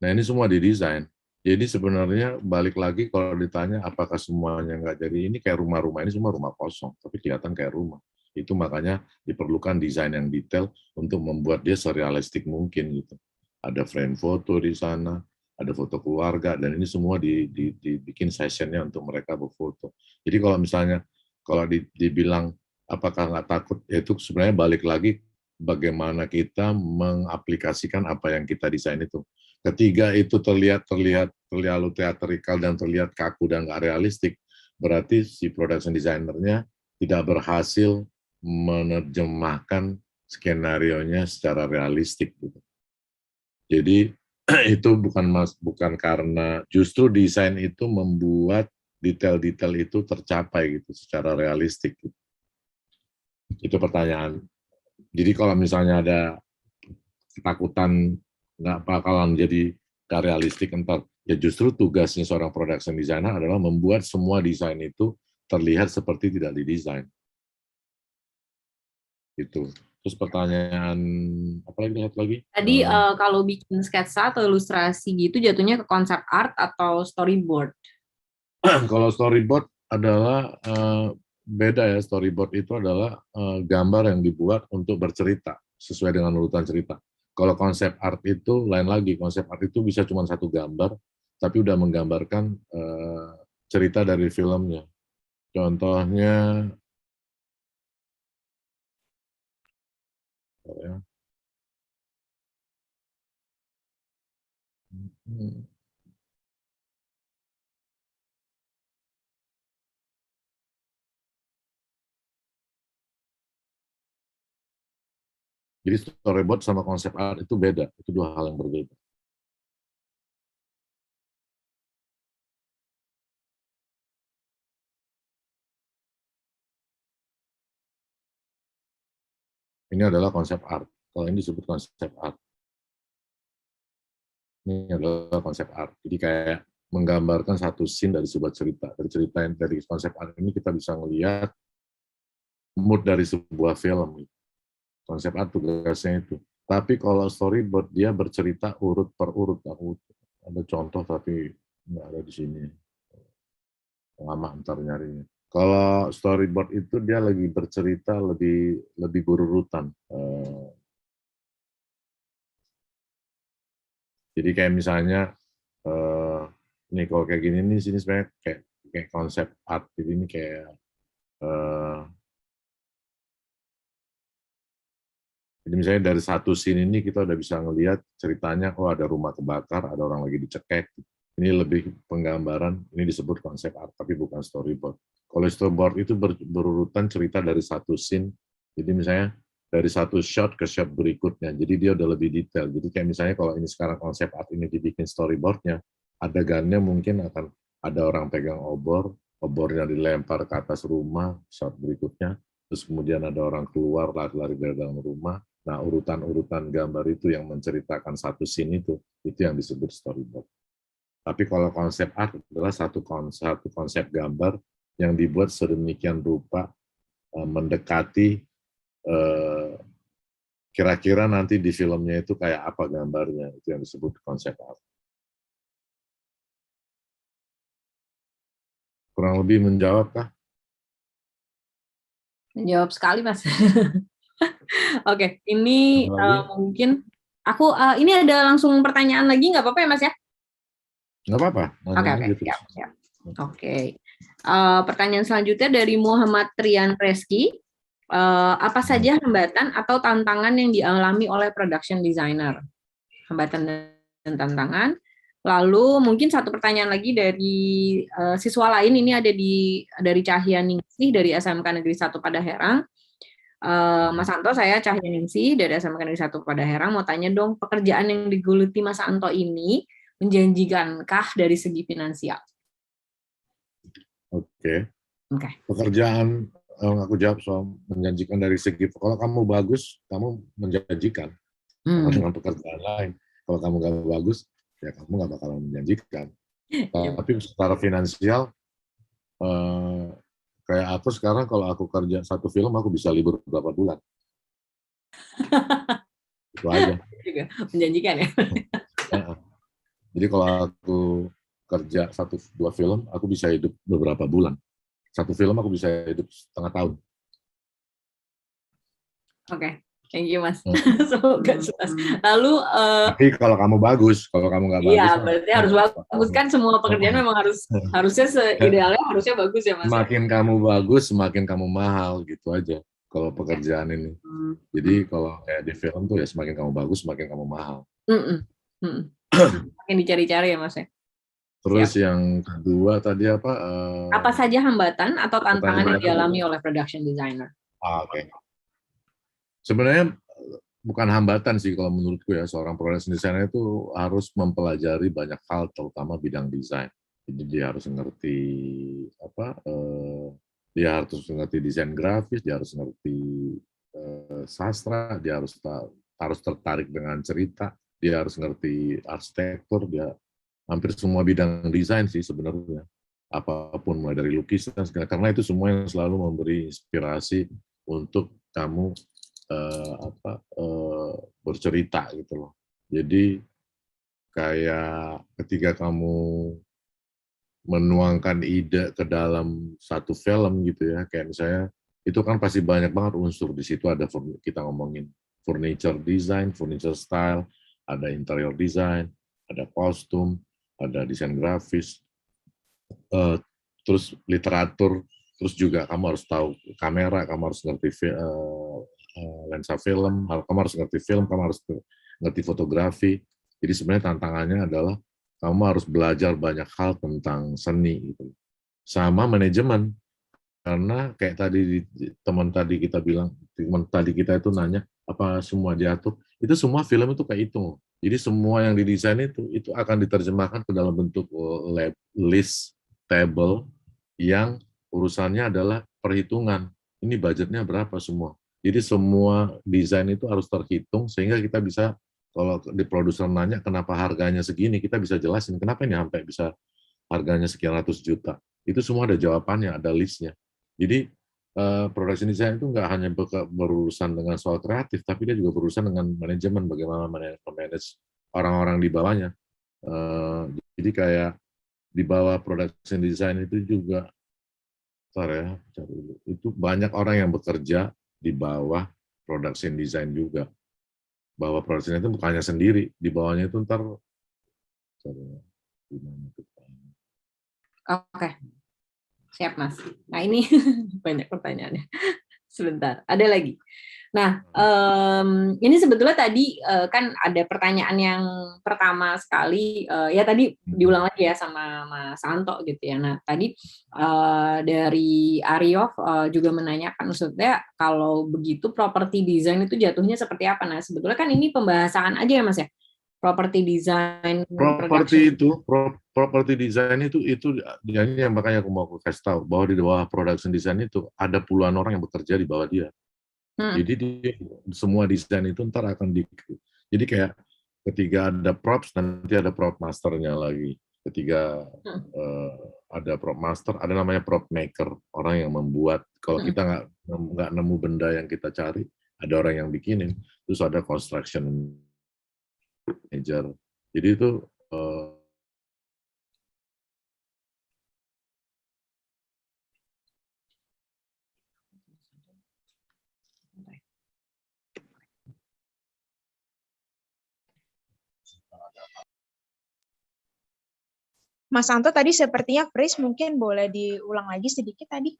Nah ini semua didesain. Jadi sebenarnya balik lagi kalau ditanya apakah semuanya nggak jadi, ini kayak rumah-rumah, ini semua rumah kosong, tapi kelihatan kayak rumah. Itu makanya diperlukan desain yang detail untuk membuat dia serealistik mungkin gitu. Ada frame foto di sana, ada foto keluarga, dan ini semua dibikin sessionnya untuk mereka berfoto. Jadi kalau misalnya kalau dibilang apakah nggak takut, itu sebenarnya balik lagi bagaimana kita mengaplikasikan apa yang kita desain itu. Ketiga itu terlalu teatrikal dan terlihat kaku dan nggak realistik, berarti si production designer-nya tidak berhasil menerjemahkan skenario-nya secara realistik. Gitu. Jadi itu bukan karena justru desain itu membuat detail-detail itu tercapai gitu secara realistik. Gitu. Itu pertanyaan. Jadi kalau misalnya ada ketakutan nggak bakalan jadi nggak realistik entar, ya justru tugasnya seorang production designer adalah membuat semua desain itu terlihat seperti tidak didesain. Itu. Terus pertanyaan apa lagi? Tadi kalau bikin sketsa atau ilustrasi gitu jatuhnya ke konsep art atau storyboard? Kalau storyboard adalah beda ya. Storyboard itu adalah gambar yang dibuat untuk bercerita sesuai dengan urutan cerita. Kalau konsep art itu lain lagi. Konsep art itu bisa cuma satu gambar, tapi udah menggambarkan cerita dari filmnya. Contohnya, jadi storyboard sama konsep art itu beda, itu dua hal yang berbeda. Ini adalah konsep art. Kalau ini disebut konsep art. Ini adalah konsep art. Jadi kayak menggambarkan satu scene dari sebuah cerita. Dari konsep art ini kita bisa melihat mood dari sebuah film. Konsep art tugasnya itu. Tapi kalau storyboard dia bercerita urut per urut. Ada contoh tapi nggak ada di sini. Lama ntar nyarinya. Kalau storyboard itu dia lagi bercerita lebih berurutan. Jadi kayak misalnya nih kalau kayak gini nih sini sebenarnya kayak konsep art. Jadi ini kayak jadi misalnya dari satu scene ini kita udah bisa ngelihat ceritanya, oh ada rumah kebakar, ada orang lagi dicekek. Ini lebih penggambaran, ini disebut konsep art, tapi bukan storyboard. Kalau storyboard itu berurutan cerita dari satu scene, jadi misalnya dari satu shot ke shot berikutnya, jadi dia udah lebih detail. Jadi kayak misalnya kalau ini sekarang konsep art ini dibikin storyboardnya, adegannya mungkin akan ada orang pegang obor, obornya dilempar ke atas rumah, shot berikutnya, terus kemudian ada orang keluar lari-lari dari dalam rumah. Nah, urutan-urutan gambar itu yang menceritakan satu scene itu yang disebut storyboard. Tapi kalau konsep art adalah satu konsep gambar yang dibuat sedemikian rupa mendekati kira-kira nanti di filmnya itu kayak apa gambarnya, itu yang disebut konsep art. Kurang lebih menjawab kah? Menjawab sekali, Mas. Oke, ini mungkin aku ini ada langsung pertanyaan lagi, nggak apa-apa ya, Mas ya? Nggak apa-apa. Oke, siap. Oke. Pertanyaan selanjutnya dari Muhammad Trian Reski. Apa saja hambatan atau tantangan yang dialami oleh production designer? Hambatan dan tantangan. Lalu mungkin satu pertanyaan lagi dari siswa lain, ini ada dari Cahya Ningsih dari SMK Negeri 1 Padaherang. Mas Anto, saya Cahya Ningsih dari SMK Negeri 1 Padaherang, mau tanya dong, pekerjaan yang digeluti Mas Anto ini menjanjikankah dari segi finansial? Oke. Pekerjaan, aku jawab soal menjanjikan dari segi, kalau kamu bagus, kamu menjanjikan. Dengan pekerjaan lain. Kalau kamu nggak bagus, ya kamu nggak bakalan menjanjikan. Tapi secara finansial, kayak aku sekarang kalau aku kerja satu film, aku bisa libur berapa bulan. Itu aja. Menjanjikan ya? Jadi kalau aku kerja 1-2 film, aku bisa hidup beberapa bulan. Satu film aku bisa hidup setengah tahun. Oke, thank you Mas. Semoga sukses. Lalu, tapi kalau kamu bagus, kalau kamu nggak bagus, iya berarti harus bagus kan, semua pekerjaan memang harusnya idealnya harusnya bagus ya Mas. Semakin kamu bagus, semakin kamu mahal gitu aja. Kalau pekerjaan ini. Jadi kalau kayak di film tuh ya semakin kamu bagus, semakin kamu mahal. Semakin dicari-cari ya Mas ya. Terus yang kedua tadi apa? Apa saja hambatan atau tantangan yang dialami oleh production designer? Oke. Sebenarnya bukan hambatan sih kalau menurutku ya, seorang production designer itu harus mempelajari banyak hal, terutama bidang desain. Jadi dia harus ngerti apa? Dia harus ngerti desain grafis, dia harus ngerti sastra, dia harus tertarik dengan cerita, dia harus ngerti arsitektur, dia hampir semua bidang desain sih sebenarnya. Apapun mulai dari lukisan, karena itu semua yang selalu memberi inspirasi untuk kamu bercerita gitu loh. Jadi kayak ketika kamu menuangkan ide ke dalam satu film gitu ya, kayak misalnya itu kan pasti banyak banget unsur di situ, ada kita ngomongin furniture design, furniture style, ada interior design, ada kostum, ada desain grafis, terus literatur, terus juga kamu harus tahu kamera, kamu harus ngerti lensa film, kamu harus ngerti film, kamu harus ngerti fotografi. Jadi sebenarnya tantangannya adalah kamu harus belajar banyak hal tentang seni gitu. Sama manajemen. Karena kayak tadi teman tadi kita itu nanya apa semua diatur, itu semua film itu kayak itu. Jadi semua yang didesain itu akan diterjemahkan ke dalam bentuk list table yang urusannya adalah perhitungan. Ini budgetnya berapa semua. Jadi semua desain itu harus terhitung sehingga kita bisa, kalau di produser nanya kenapa harganya segini, kita bisa jelasin kenapa ini sampai bisa harganya sekian ratus juta. Itu semua ada jawabannya, ada listnya. Jadi production design itu nggak hanya berurusan dengan soal kreatif, tapi dia juga berurusan dengan manajemen, bagaimana manage orang-orang di bawahnya. Jadi kayak di bawah production design itu juga, itu banyak orang yang bekerja di bawah production design juga. Bahwa production itu bukannya sendiri, di bawahnya itu ntar. Oke. Siap Mas. Nah ini banyak pertanyaannya. Sebentar, ada lagi. Nah, ini sebetulnya tadi kan ada pertanyaan yang pertama sekali, ya tadi diulang lagi ya sama Mas Santo gitu ya. Nah, tadi dari Aryof juga menanyakan, maksudnya kalau begitu property design itu jatuhnya seperti apa? Nah, sebetulnya kan ini pembahasan aja ya Mas ya, property design Properti production. itu, property design itu yang makanya aku mau kasih tahu bahwa di bawah production design itu ada puluhan orang yang bekerja di bawah dia. Jadi semua desain itu ntar akan jadi kayak ketika ada props nanti ada prop masternya lagi. Ketika ada prop master, ada namanya prop maker, orang yang membuat. Kalau kita nggak nemu benda yang kita cari, ada orang yang bikinin. Terus ada construction manager. Jadi itu Mas Anto tadi sepertinya freeze, mungkin boleh diulang lagi sedikit tadi.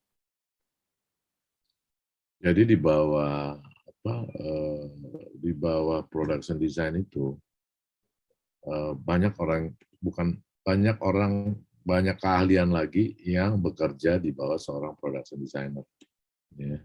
Jadi di bawah production design itu banyak keahlian lagi yang bekerja di bawah seorang production designer. Ya.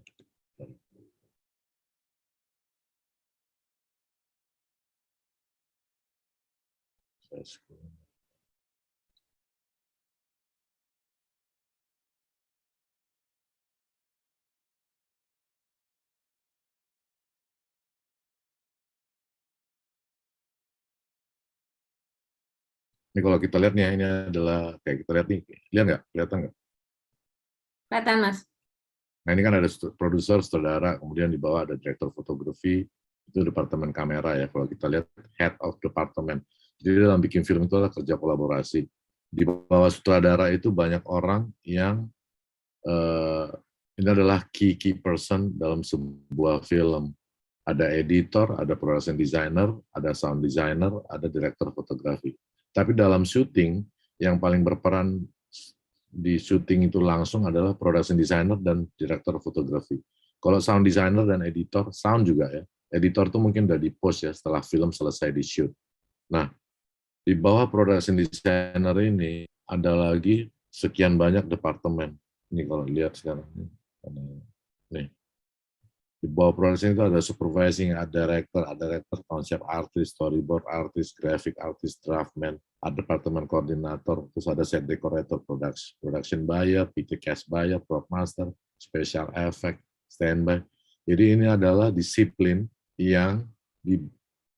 Ini kalau kita lihat nih, ini adalah kayak kita lihat nih, lihat nggak? Kelihatan nggak? Kelihatan Mas. Nah ini kan ada produser, sutradara, kemudian di bawah ada direktur fotografi, itu departemen kamera ya. Kalau kita lihat head of department. Jadi dalam bikin film itu adalah kerja kolaborasi. Di bawah sutradara itu banyak orang yang ini adalah key person dalam sebuah film. Ada editor, ada production designer, ada sound designer, ada direktur fotografi. Tapi dalam syuting, yang paling berperan di syuting itu langsung adalah production designer dan direktur fotografi. Kalau sound designer dan editor, sound juga ya. Editor itu mungkin udah di post ya setelah film selesai di shoot. Nah, di bawah production designer ini ada lagi sekian banyak departemen. Ini kalau lihat sekarang. Nih. Di bawah production itu ada supervising, ada director, konsep artis, storyboard artis, graphic artist, draftman, ada departemen koordinator, terus ada set decorator, production buyer, PT cast buyer, prop master, special effect, standby. Jadi ini adalah disiplin yang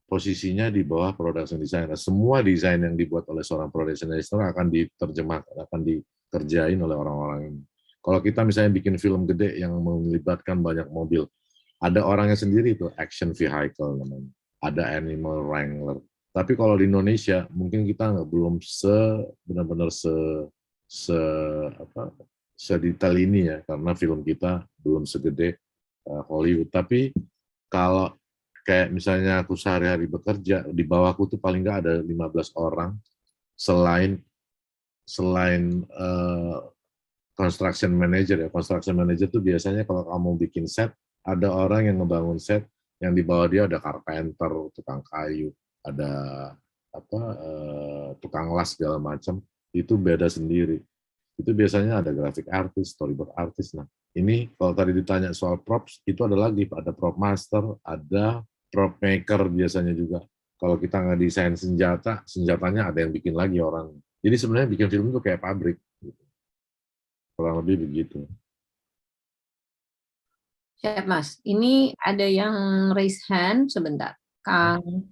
posisinya di bawah production designer. Semua desain yang dibuat oleh seorang production designer akan diterjemahkan, akan dikerjain oleh orang-orang ini. Kalau kita misalnya bikin film gede yang melibatkan banyak mobil, ada orangnya sendiri itu action vehicle namanya, ada animal wrangler. Tapi kalau di Indonesia mungkin kita belum benar-benar sedetail ini ya, karena film kita belum segede Hollywood. Tapi kalau kayak misalnya aku sehari-hari bekerja, di bawahku tuh paling nggak ada 15 orang selain construction manager ya. Construction manager tuh biasanya kalau kamu bikin set, ada orang yang ngebangun set, yang di bawah dia ada carpenter, tukang kayu, ada tukang las segala macam, itu beda sendiri. Itu biasanya ada graphic artist, storyboard artist. Nah, ini kalau tadi ditanya soal props, itu ada lagi, ada prop master, ada prop maker biasanya juga. Kalau kita nggak desain senjatanya ada yang bikin lagi orang. Jadi sebenarnya bikin film itu kayak pabrik. Kurang lebih begitu. Siap, Mas. Ini ada yang raise hand sebentar. Kang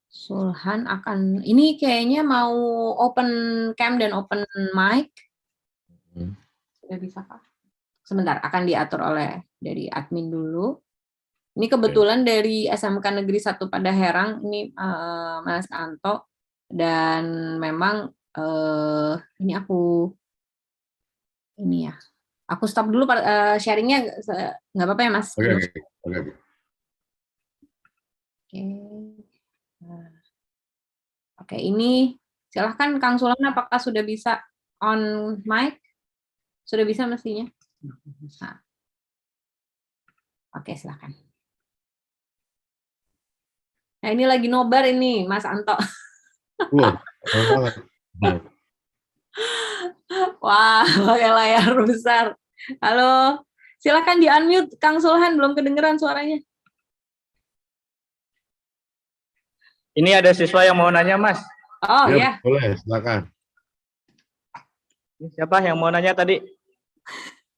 Sulhan akan, ini kayaknya mau open cam dan open mic. Sudah bisa, Kak? Sebentar, akan diatur oleh dari admin dulu. Ini kebetulan dari SMK Negeri 1 Padaherang, ini Mas Anto. Dan memang ini ya. Aku stop dulu sharingnya, nggak apa-apa ya Mas? Oke, ini silahkan Kang Sulan, apakah sudah bisa on mic? Sudah bisa mestinya. Nah. Oke, silakan. Nah, ini lagi nobar ini, Mas Anto. Wah, keren banget. Wah, pakai layar besar. Halo, silakan di-unmute, Kang Sulhan, belum kedengeran suaranya. Ini ada siswa yang mau nanya, Mas. Oh Ya, ya, boleh, silakan. Ini siapa yang mau nanya tadi?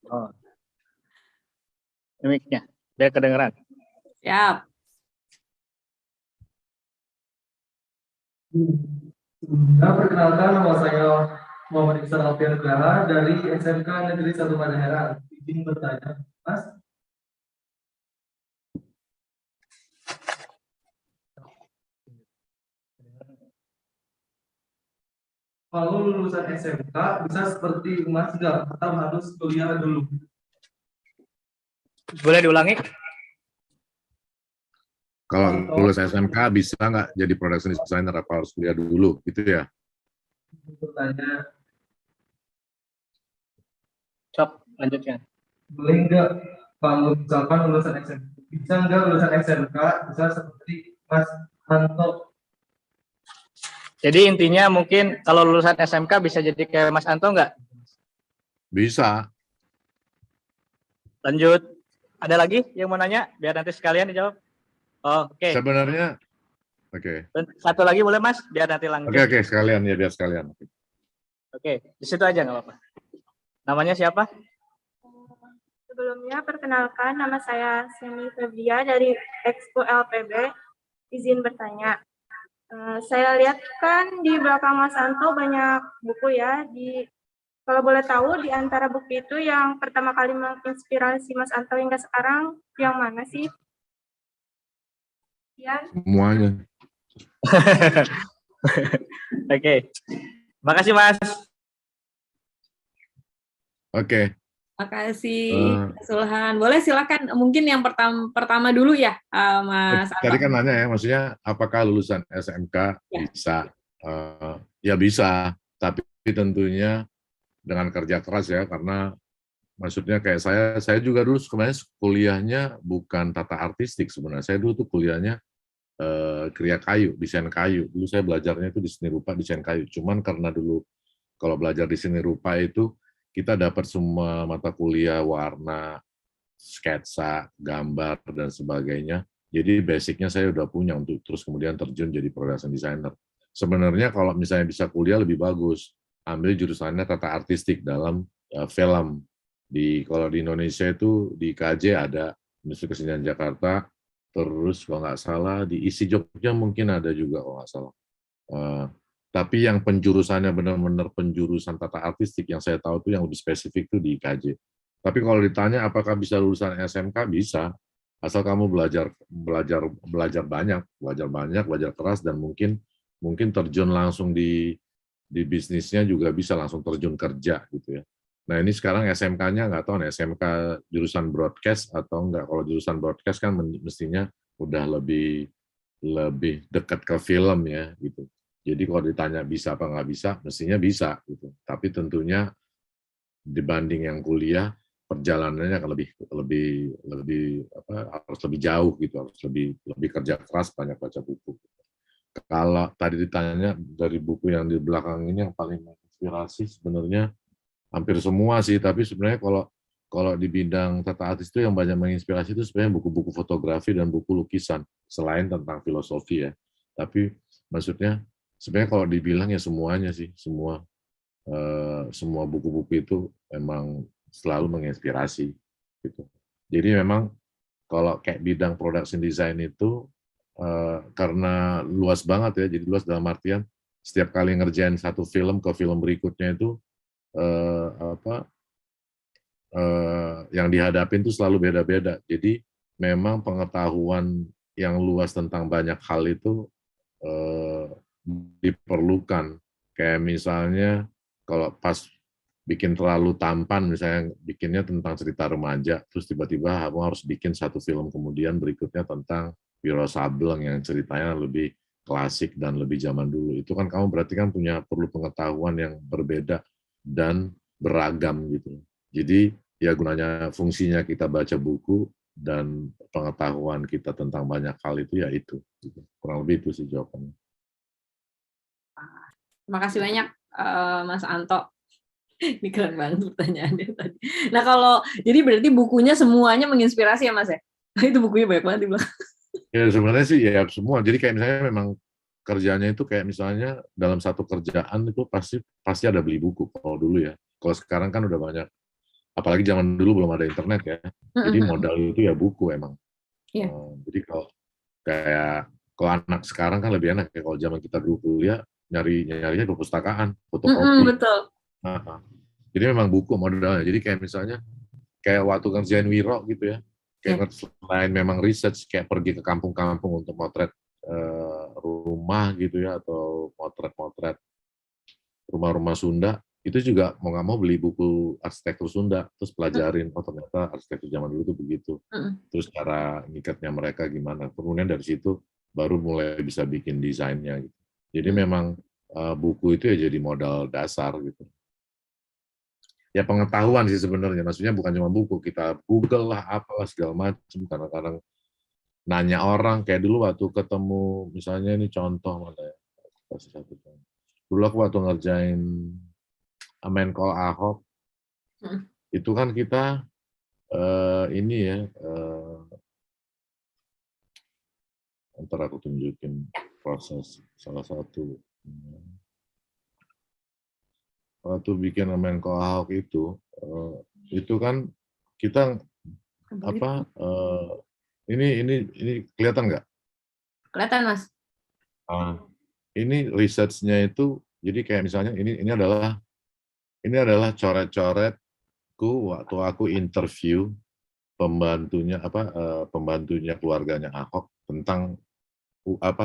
Oh. Mic-nya, biar kedengeran. siap. Ya, perkenalkan nama saya Muhammad Iksan Alfian Nugraha dari SMK Negeri 1 Madahera. Izin bertanya, Mas. Kalau lulusan SMK bisa seperti Mas nggak? Atau harus kuliah dulu? Boleh diulangi? Kalau lulus SMK bisa nggak jadi production designer, apa harus kuliah dulu, gitu ya? Bertanya, Cop, lanjutkan. boleh nggak kalau misalkan lulusan SMK? Bisa nggak lulusan SMK bisa seperti Mas Anto? Jadi intinya mungkin kalau lulusan SMK bisa jadi kayak Mas Anto nggak? Bisa. Lanjut. Ada lagi yang mau nanya? Biar nanti sekalian dijawab. Oh, oke. Sebenarnya, oke. Satu lagi boleh, Mas? Biar nanti lanjut. Oke, sekalian ya, biar sekalian. Oke, di situ aja nggak apa-apa. Namanya siapa? Sebelumnya, perkenalkan nama saya Semi Febria dari Expo LPB. Izin bertanya. Saya lihat kan di belakang Mas Anto banyak buku ya. Kalau boleh tahu, di antara buku itu yang pertama kali menginspirasi Mas Anto hingga sekarang, yang mana sih? Ya. Semuanya. Oke. Makasih, Mas. Oke. Makasih, Sulhan. Boleh silakan, mungkin yang pertama dulu ya, Mas Anto. Tadi kan nanya ya, maksudnya apakah lulusan SMK bisa? Ya bisa, tapi tentunya dengan kerja keras ya, karena maksudnya kayak saya juga dulu sebenarnya kuliahnya bukan tata artistik sebenarnya. Saya dulu tuh kuliahnya kriya kayu, desain kayu. Dulu saya belajarnya itu di seni rupa, desain kayu. Cuman karena dulu kalau belajar di seni rupa itu kita dapat semua mata kuliah, warna, sketsa, gambar, dan sebagainya. Jadi basicnya saya udah punya untuk terus kemudian terjun jadi production designer. Sebenarnya kalau misalnya bisa kuliah lebih bagus, ambil jurusannya tata artistik dalam film. Kalau di Indonesia itu di KJ ada Institut Kesenian Jakarta, terus kalau nggak salah di ISI Jogja mungkin ada juga kalau nggak salah. Tapi yang penjurusannya benar-benar penjurusan tata artistik yang saya tahu itu yang lebih spesifik itu di IKJ. Tapi kalau ditanya apakah bisa lulusan SMK, bisa. Asal kamu belajar banyak, belajar keras, dan mungkin terjun langsung di bisnisnya juga bisa langsung terjun kerja gitu ya. Nah ini sekarang SMK-nya nggak tahu nih, SMK jurusan broadcast atau enggak. Kalau jurusan broadcast kan mestinya udah lebih dekat ke film ya gitu. Jadi kalau ditanya bisa apa nggak bisa, mestinya bisa gitu. Tapi tentunya dibanding yang kuliah, perjalanannya akan harus lebih jauh gitu, harus lebih kerja keras, banyak baca buku. Kalau tadi ditanya dari buku yang di belakang ini yang paling menginspirasi, sebenarnya hampir semua sih. Tapi sebenarnya kalau di bidang tata artis itu yang banyak menginspirasi itu sebenarnya buku-buku fotografi dan buku lukisan, selain tentang filosofi ya. Tapi maksudnya sebenarnya kalau dibilang ya semuanya sih, semua buku-buku itu memang selalu menginspirasi gitu. Jadi memang kalau kayak bidang production design itu karena luas banget ya, jadi luas dalam artian setiap kali ngerjain satu film ke film berikutnya itu yang dihadapin itu selalu beda-beda. Jadi memang pengetahuan yang luas tentang banyak hal itu diperlukan. Kayak misalnya kalau pas bikin terlalu tampan, misalnya bikinnya tentang cerita remaja, terus tiba-tiba kamu harus bikin satu film kemudian berikutnya tentang Wiro Sableng yang ceritanya lebih klasik dan lebih zaman dulu. Itu kan kamu berarti kan perlu pengetahuan yang berbeda dan beragam gitu. Jadi ya gunanya fungsinya kita baca buku dan pengetahuan kita tentang banyak hal itu ya itu. Gitu. Kurang lebih itu sih jawabannya. Terima kasih banyak Mas Anto. Ini keren banget pertanyaannya tadi. Nah kalau jadi berarti bukunya semuanya menginspirasi ya Mas ya? Itu bukunya banyak banget di belakang. Ya sebenarnya sih ya semua. Jadi kayak misalnya memang kerjanya itu kayak misalnya dalam satu kerjaan itu pasti ada beli buku kalau dulu ya. Kalau sekarang kan udah banyak. Apalagi zaman dulu belum ada internet ya. Jadi modal itu ya buku emang. Iya. Jadi kalau anak sekarang kan lebih enak ya. Kalau zaman kita dulu kuliah nyarinya di perpustakaan, fotokopi. Betul. Nah, jadi memang buku modalnya. Jadi kayak misalnya kayak waktu kerjain Wiro gitu ya. Kayak selain memang research kayak pergi ke kampung-kampung untuk motret rumah gitu ya atau motret-motret rumah-rumah Sunda, itu juga mau nggak mau beli buku arsitektur Sunda terus pelajarin oh ternyata arsitektur zaman dulu tuh begitu. Terus cara ngikatnya mereka gimana. Kemudian dari situ baru mulai bisa bikin desainnya gitu. Jadi memang buku itu ya jadi modal dasar gitu. Ya pengetahuan sih sebenarnya, maksudnya bukan cuma buku, kita Google lah, apalah segala macam, kadang-kadang nanya orang, kayak dulu waktu ketemu, misalnya ini contoh mana ya, kasih satu contoh. Dulu aku waktu ngerjain Menko Ahok, itu kan kita ini ya, ntar aku tunjukin proses salah satu. Waktu bikin Menko Ahok itu kan kita apa ini kelihatan nggak? Kelihatan Mas. Ini research-nya itu jadi kayak misalnya ini adalah coret-coretku waktu aku interview pembantunya keluarganya Ahok tentang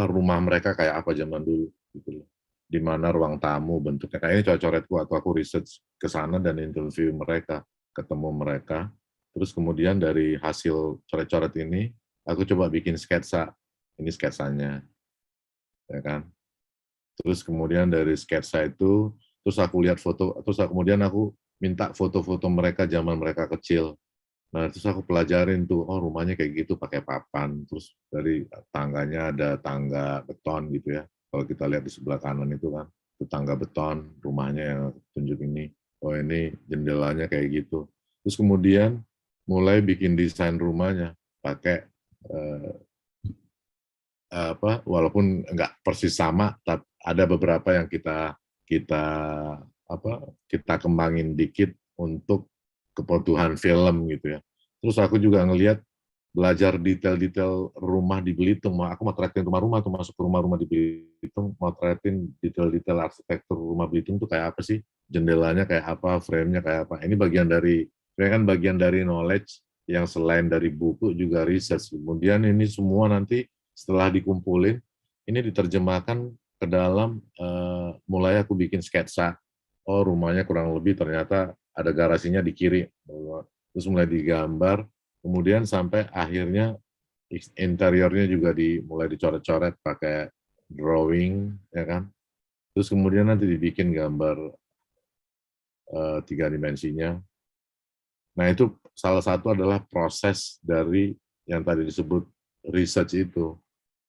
rumah mereka kayak apa zaman dulu gitu loh. Di mana ruang tamu bentuknya kayak ini coret-coretku atau aku research ke sana dan interview mereka, ketemu mereka. Terus kemudian dari hasil coret-coret ini aku coba bikin sketsa. Ini sketsanya. Ya kan? Terus kemudian dari sketsa itu terus aku lihat foto, terus kemudian aku minta foto-foto mereka zaman mereka kecil. Nah, terus aku pelajarin tuh, oh rumahnya kayak gitu pakai papan, terus dari tangganya ada tangga beton gitu ya. Kalau kita lihat di sebelah kanan itu kan, itu tangga beton, rumahnya yang tunjuk ini. Oh ini jendelanya kayak gitu. Terus kemudian mulai bikin desain rumahnya pakai walaupun nggak persis sama, tapi ada beberapa yang kita kembangin dikit untuk kebutuhan film gitu ya. Terus aku juga ngelihat belajar detail-detail rumah di Belitung. Aku mau motretin rumah-rumah tuh, masuk ke rumah-rumah di Belitung, motretin detail-detail arsitektur rumah Belitung tuh kayak apa sih? Jendelanya kayak apa, frame-nya kayak apa. Ini bagian dari knowledge yang selain dari buku juga research. Kemudian ini semua nanti setelah dikumpulin, ini diterjemahkan ke dalam, mulai aku bikin sketsa. Oh rumahnya kurang lebih ternyata ada garasinya di kiri. Terus mulai digambar, kemudian sampai akhirnya interiornya juga mulai dicoret-coret pakai drawing, ya kan. Terus kemudian nanti dibikin gambar 3 dimensinya. Nah itu salah satu adalah proses dari yang tadi disebut research itu.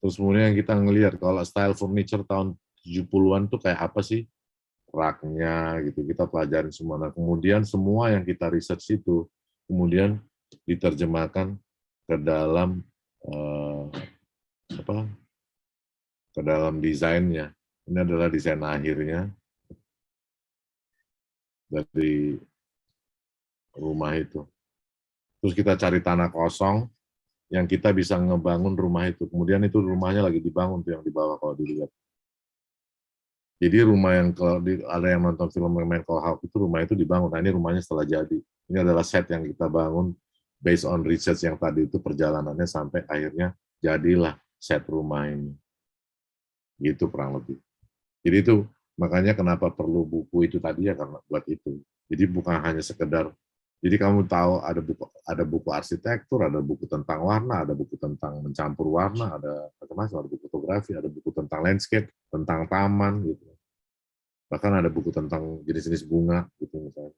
Terus kemudian kita ngelihat kalau style furniture tahun 70-an tuh kayak apa sih? Raknya gitu, kita pelajarin semua. Nah kemudian semua yang kita research itu kemudian diterjemahkan ke dalam ke dalam desainnya. Ini adalah desain akhirnya dari rumah itu. Terus kita cari tanah kosong yang kita bisa ngebangun rumah itu. Kemudian itu rumahnya lagi dibangun tuh yang di bawah kalau dilihat. Jadi rumah yang kalau ada yang nonton film Menko Ahok itu rumah itu dibangun. Nah ini rumahnya setelah jadi. Ini adalah set yang kita bangun based on research yang tadi itu perjalanannya sampai akhirnya jadilah set rumah ini. Gitu kurang lebih. Jadi itu makanya kenapa perlu buku itu tadi ya karena buat itu. Jadi bukan hanya sekedar. Jadi kamu tahu ada buku arsitektur, ada buku tentang warna, ada buku tentang mencampur warna, ada macam-macam, ada buku fotografi, ada buku tentang landscape, tentang taman gitu. Bahkan ada buku tentang jenis-jenis bunga gitu misalnya.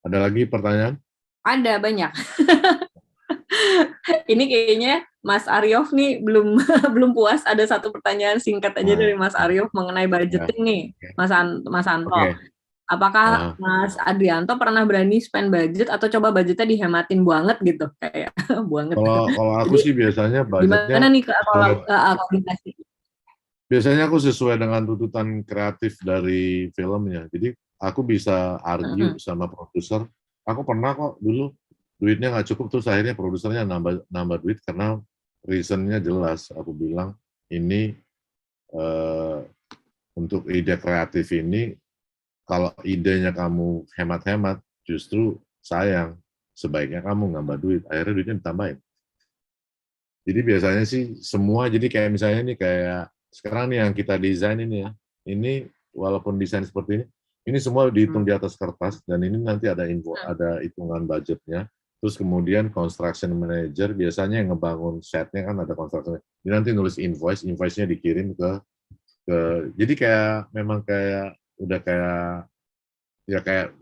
Ada lagi pertanyaan? Ada banyak. Ini kayaknya Mas Aryof nih belum belum puas. Ada satu pertanyaan singkat aja dari Mas Aryof mengenai budgeting nih, Mas Anto. Oke. Apakah Mas Adrianto pernah berani spend budget atau coba budgetnya dihematin banget gitu, kayak banget? Kalau aku sih biasanya budgetnya. Gimana nih kalau koordinasi? Biasanya aku sesuai dengan tuntutan kreatif dari filmnya. Jadi aku bisa argue sama produser. Aku pernah kok dulu duitnya nggak cukup, terus akhirnya produsernya nambah duit karena reasonnya jelas. Aku bilang ini untuk ide kreatif ini, kalau idenya kamu hemat-hemat, justru sayang. Sebaiknya kamu nambah duit. Akhirnya duitnya ditambahin. Jadi biasanya sih semua, jadi kayak misalnya nih kayak sekarang nih yang kita desain ini ya, ini walaupun desain seperti ini semua dihitung di atas kertas, dan ini nanti ada ada hitungan budgetnya. Terus kemudian construction manager biasanya yang ngebangun setnya kan ada construction. Dia nanti nulis invoice-nya dikirim ke jadi kayak memang kayak udah kayak ya kayak,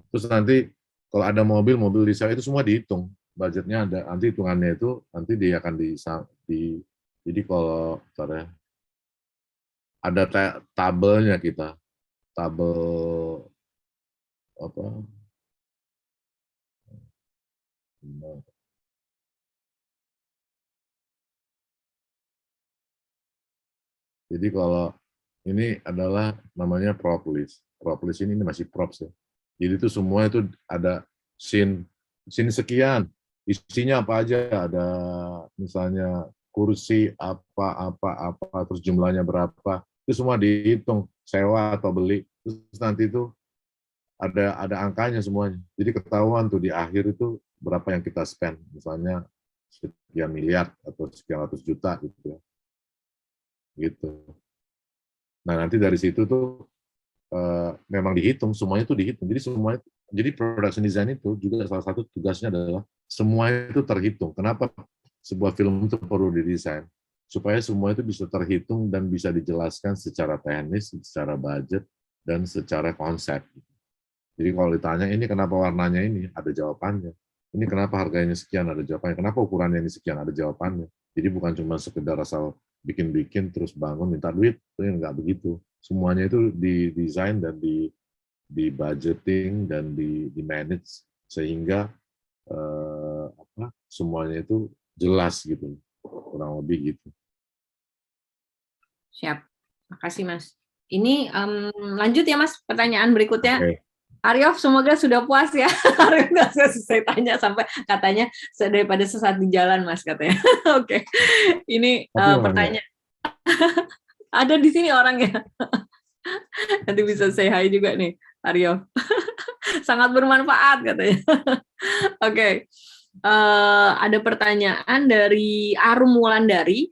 terus nanti kalau ada mobil desain itu semua dihitung budgetnya, ada nanti hitungannya itu nanti dia akan jadi kalau ada tabelnya, kita tabel apa, jadi kalau ini adalah namanya prop list ini masih props ya, jadi itu semua itu ada scene sekian, isinya apa aja, ada misalnya kursi apa, terus jumlahnya berapa, itu semua dihitung, sewa atau beli, terus nanti itu ada angkanya semuanya. Jadi ketahuan tuh di akhir itu berapa yang kita spend, misalnya sekian miliar atau sekian ratus juta gitu ya. Gitu. Nah, nanti dari situ tuh memang dihitung, semuanya itu dihitung. Jadi production design itu juga salah satu tugasnya adalah semua itu terhitung. Kenapa sebuah film itu perlu didesain? Supaya semua itu bisa terhitung dan bisa dijelaskan secara teknis, secara budget, dan secara konsep. Jadi kalau ditanya, ini kenapa warnanya ini? Ada jawabannya. Ini kenapa harganya sekian? Ada jawabannya. Kenapa ukurannya ini sekian? Ada jawabannya. Jadi bukan cuma sekedar asal bikin-bikin, terus bangun, minta duit. Itu enggak begitu. Semuanya itu didesain dan di budgeting dan di manage, sehingga semuanya itu jelas gitu. Kurang lebih gitu. Siap, makasih Mas. Ini lanjut ya Mas, pertanyaan berikutnya. Okay. Aryof, semoga sudah puas ya. Aryof nggak selesai tanya sampai katanya daripada sesat di jalan Mas katanya. Oke, ini pertanyaan. Ada di sini orangnya. Nanti bisa say hi juga nih, Aryof. Sangat bermanfaat katanya. Oke. Ada pertanyaan dari Arum Wulandari.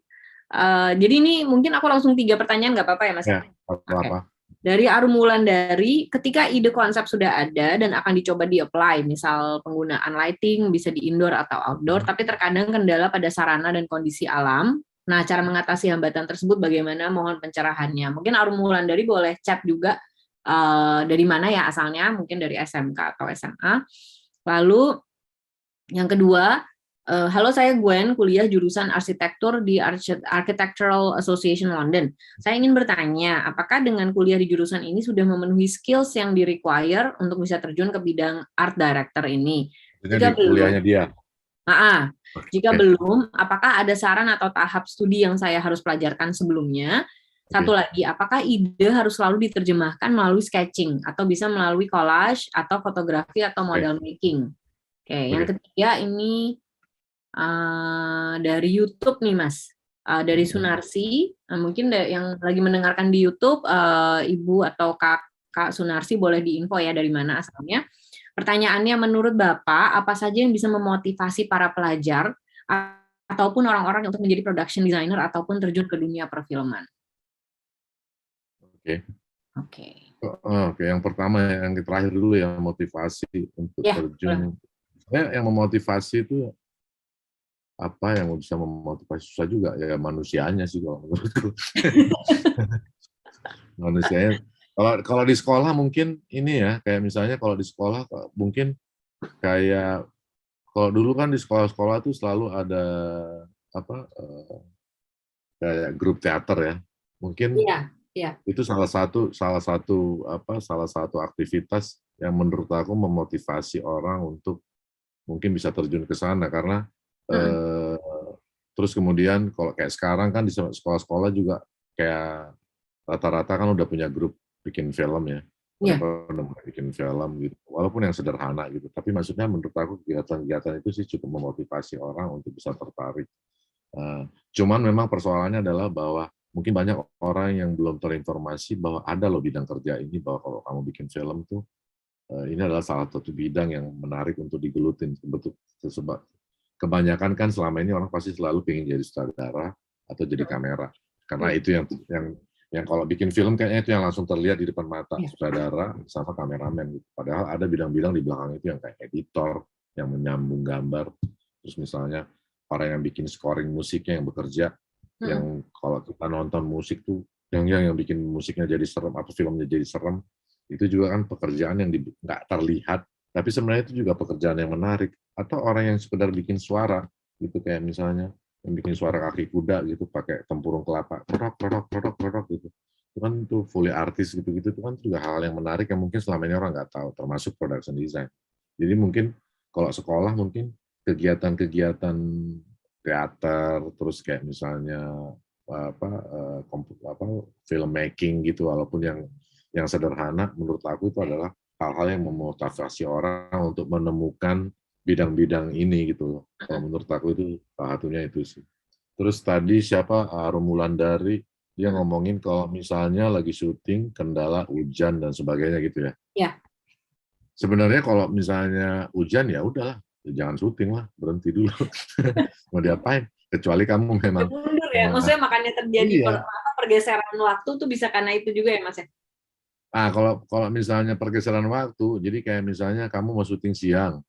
Jadi ini mungkin aku langsung 3 pertanyaan, nggak apa-apa ya Mas? Ya, apa-apa. Dari Arum Wulandari, ketika ide konsep sudah ada dan akan dicoba di-apply, misal penggunaan lighting bisa di indoor atau outdoor, tapi terkadang kendala pada sarana dan kondisi alam. Nah, cara mengatasi hambatan tersebut bagaimana? Mohon pencerahannya. Mungkin Arum Wulandari boleh chat juga dari mana ya asalnya, mungkin dari SMK atau SMA. Lalu yang kedua, halo saya Gwen, kuliah jurusan arsitektur di Architectural Association London. Saya ingin bertanya, apakah dengan kuliah di jurusan ini sudah memenuhi skills yang di-require untuk bisa terjun ke bidang art director ini? Jika belum, kuliahnya dia. Jika belum, apakah ada saran atau tahap studi yang saya harus pelajarkan sebelumnya? Satu lagi, apakah ide harus selalu diterjemahkan melalui sketching atau bisa melalui collage atau fotografi atau model making? Yang ketiga ini dari YouTube nih Mas, dari Sunarsi. Mungkin yang lagi mendengarkan di YouTube, Ibu atau Kak Sunarsi boleh diinfo ya dari mana asalnya. Pertanyaannya, menurut Bapak, apa saja yang bisa memotivasi para pelajar ataupun orang-orang untuk menjadi production designer ataupun terjun ke dunia perfilman? Oke, yang pertama, yang terakhir dulu ya, motivasi untuk terjun. Yang memotivasi itu apa yang bisa memotivasi? Susah juga ya, manusianya sih kalau menurutku. Manusianya. Kalau di sekolah mungkin ini ya, kayak misalnya kalau di sekolah mungkin kayak kalau dulu kan di sekolah-sekolah tuh selalu ada apa kayak grup teater ya. Mungkin Iya. itu salah satu aktivitas yang menurut aku memotivasi orang untuk mungkin bisa terjun ke sana karena eh, terus kemudian kalau kayak sekarang kan di sekolah-sekolah juga kayak rata-rata kan udah punya grup bikin film ya. Iya. Mereka udah mulai bikin film gitu. Walaupun yang sederhana gitu. Tapi maksudnya menurut aku kegiatan-kegiatan itu sih cukup memotivasi orang untuk bisa tertarik. Cuman memang persoalannya adalah bahwa mungkin banyak orang yang belum terinformasi bahwa ada loh bidang kerja ini, bahwa kalau kamu bikin film tuh ini adalah salah satu bidang yang menarik untuk digelutin. Sebab kebanyakan kan selama ini orang pasti selalu pengen jadi sutradara atau jadi kamera, karena itu yang kalau bikin film kayaknya itu yang langsung terlihat di depan mata, sutradara sama kameramen. Padahal ada bidang-bidang di belakang itu yang kayak editor, yang menyambung gambar, terus misalnya orang yang bikin scoring musiknya yang bekerja, yang kalau kita nonton musik tuh yang bikin musiknya jadi serem atau filmnya jadi serem, itu juga kan pekerjaan yang nggak terlihat, tapi sebenarnya itu juga pekerjaan yang menarik. Atau orang yang sekedar bikin suara gitu, kayak misalnya yang bikin suara kaki kuda gitu pakai tempurung kelapa, produk gitu, itu kan tuh fully artis gitu itu kan juga hal yang menarik yang mungkin selama ini orang nggak tahu, termasuk production design. Jadi mungkin kalau sekolah mungkin kegiatan-kegiatan teater, terus kayak misalnya filmmaking gitu, walaupun yang sederhana, menurut aku itu adalah hal-hal yang memotivasi orang untuk menemukan bidang-bidang ini gitu. Kalau menurut aku itu salah satunya itu sih. Terus tadi siapa Rumulandari, dia ngomongin kalau misalnya lagi syuting kendala hujan dan sebagainya gitu ya. Iya. Sebenarnya kalau misalnya hujan ya udahlah, jangan syuting lah, berhenti dulu. Mau diapain? Kecuali kamu memang mundur ya, maksudnya makanya terjadi pergeseran waktu tuh bisa karena itu juga ya Mas ya? Kalau misalnya pergeseran waktu, jadi kayak misalnya kamu mau syuting siang,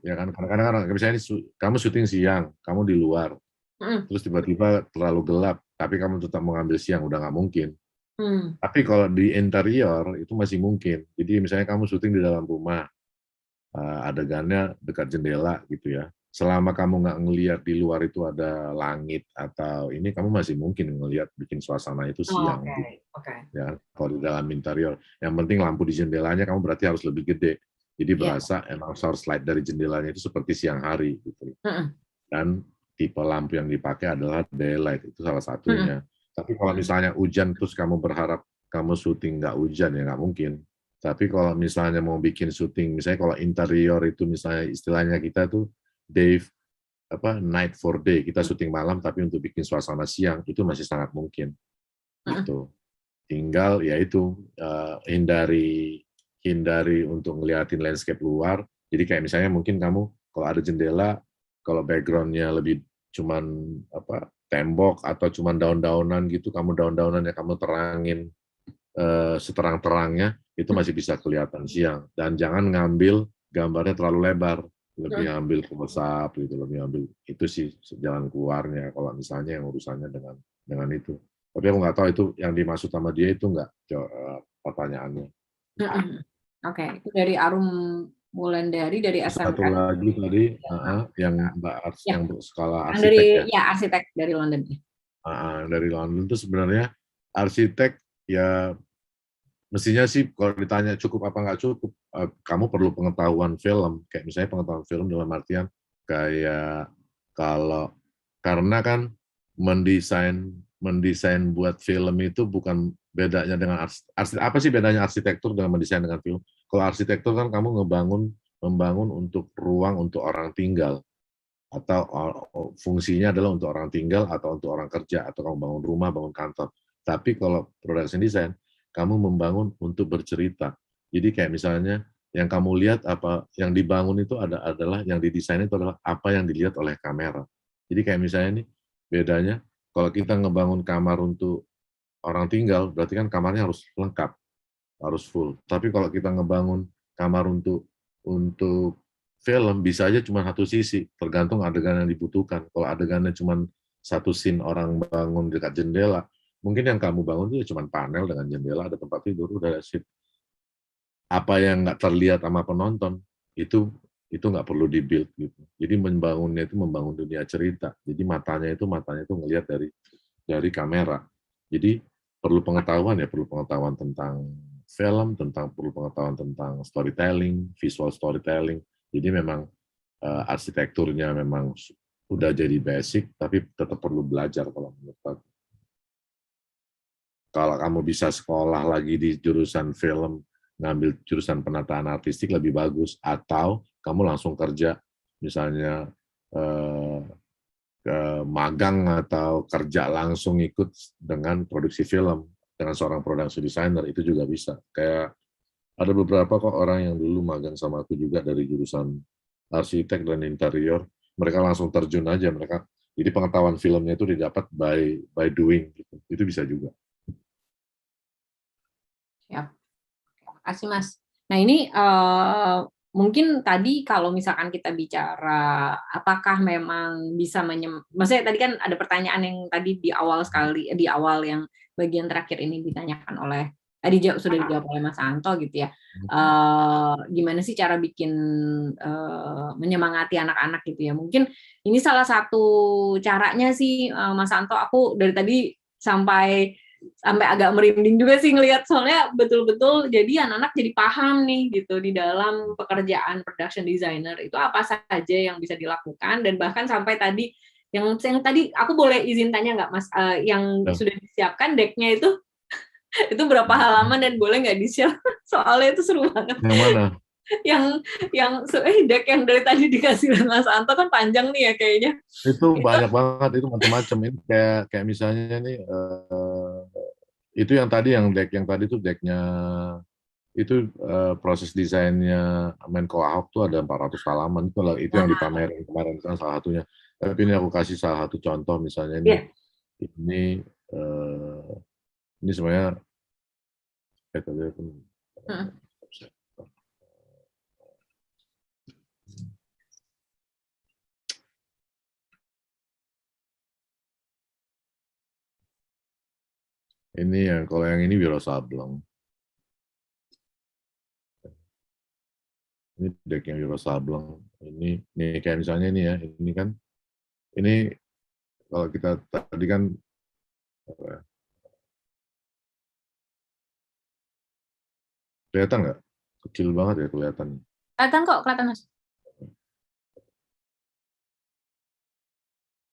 ya kan kadang-kadang misalnya kamu syuting siang, kamu di luar, terus tiba-tiba terlalu gelap, tapi kamu tetap mengambil siang, udah nggak mungkin. Tapi kalau di interior itu masih mungkin. Jadi misalnya kamu syuting di dalam rumah, adegannya dekat jendela gitu ya. Selama kamu nggak ngelihat di luar itu ada langit atau ini, kamu masih mungkin ngelihat bikin suasana itu siang. Gitu. Ya, kalau di dalam interior, yang penting lampu di jendelanya kamu berarti harus lebih gede. Jadi berasa emang source light dari jendelanya itu seperti siang hari gitu. Dan tipe lampu yang dipakai adalah daylight, itu salah satunya. Tapi kalau misalnya hujan terus kamu berharap kamu syuting nggak hujan, ya nggak mungkin. Tapi kalau misalnya mau bikin syuting, misalnya kalau interior itu misalnya istilahnya kita tuh night for day, kita syuting malam tapi untuk bikin suasana siang itu masih sangat mungkin. Gitu. Tinggal ya itu hindari untuk ngeliatin landscape luar. Jadi kayak misalnya mungkin kamu kalau ada jendela, kalau backgroundnya lebih cuman tembok atau cuman daun-daunan gitu, kamu daun-daunannya kamu terangin seterang-terangnya, itu masih bisa kelihatan siang. Dan jangan ngambil gambarnya terlalu lebar, lebih ambil close up gitu, lebih ambil itu sih jalan keluarnya kalau misalnya yang urusannya dengan itu. Tapi aku nggak tahu itu yang dimaksud sama dia itu nggak pertanyaannya. Oke, itu dari Arum Wulandari dari SMK. Satu lagi tadi yang Mbak yang skala arsitek dari, ya. Arsitek dari London. Dari London itu sebenarnya arsitek ya mestinya sih kalau ditanya cukup apa nggak cukup, kamu perlu pengetahuan film, kayak misalnya pengetahuan film dalam artian kayak karena kan mendesain buat film itu bukan bedanya dengan apa sih bedanya arsitektur dengan mendesain dengan film? Kalau arsitektur kan kamu membangun untuk ruang untuk orang tinggal, atau fungsinya adalah untuk orang tinggal atau untuk orang kerja, atau kamu bangun rumah, bangun kantor. Tapi kalau production design, kamu membangun untuk bercerita. Jadi kayak misalnya yang kamu lihat apa yang dibangun itu adalah yang didesain itu adalah apa yang dilihat oleh kamera. Jadi kayak misalnya ini bedanya kalau kita ngebangun kamar untuk orang tinggal, berarti kan kamarnya harus lengkap, harus full. Tapi kalau kita ngebangun kamar untuk film, bisa aja cuma satu sisi, tergantung adegan yang dibutuhkan. Kalau adegannya cuma satu scene orang bangun dekat jendela, mungkin yang kamu bangun itu cuma panel dengan jendela, ada tempat tidur, udah sip. Apa yang nggak terlihat sama penonton, itu itu nggak perlu dibuild gitu. Jadi membangunnya itu membangun dunia cerita. Jadi matanya itu ngelihat dari kamera. Jadi perlu pengetahuan ya, perlu pengetahuan tentang film, perlu pengetahuan tentang storytelling, visual storytelling. Jadi memang arsitekturnya memang udah jadi basic, tapi tetap perlu belajar kalau menurut aku. Kalau kamu bisa sekolah lagi di jurusan film, ngambil jurusan penataan artistik lebih bagus, atau kamu langsung kerja, misalnya ke magang atau kerja langsung ikut dengan produksi film, dengan seorang production designer, itu juga bisa. Kayak ada beberapa kok orang yang dulu magang sama aku juga dari jurusan arsitek dan interior, mereka langsung terjun aja, jadi pengetahuan filmnya itu didapat by doing, gitu. Itu bisa juga. Ya, terima kasih Mas. Nah ini mungkin tadi kalau misalkan kita bicara apakah memang bisa maksudnya tadi kan ada pertanyaan yang tadi di awal yang bagian terakhir ini ditanyakan oleh sudah dijawab oleh Mas Anto gitu ya. Gimana sih cara bikin menyemangati anak-anak gitu ya. Mungkin ini salah satu caranya sih Mas Anto, aku dari tadi sampai agak merinding juga sih ngelihat, soalnya betul-betul jadi anak-anak jadi paham nih gitu di dalam pekerjaan production designer itu apa saja yang bisa dilakukan, dan bahkan sampai tadi yang tadi aku boleh izin tanya nggak Mas, yang sudah disiapkan decknya itu itu berapa halaman dan boleh nggak di-share? Soalnya itu seru banget. Yang mana? Deck yang dari tadi dikasih Mas Anto kan panjang nih ya kayaknya. Itu banyak banget, itu macam-macam. Ini kayak misalnya nih, itu yang deck yang tadi tuh decknya itu proses desainnya Menko Ahok tuh ada 400 halaman. Itu yang dipamerin kemarin kan salah satunya. Tapi ini aku kasih salah satu contoh, misalnya ini sebenarnya ini kalau yang ini Wiro Sableng. Ini decknya Wiro Sableng. Ini kayak misalnya ini ya, ini kan, ini kalau kita tadi kan kelihatan nggak? Kecil banget ya kelihatan. Kelihatan Mas.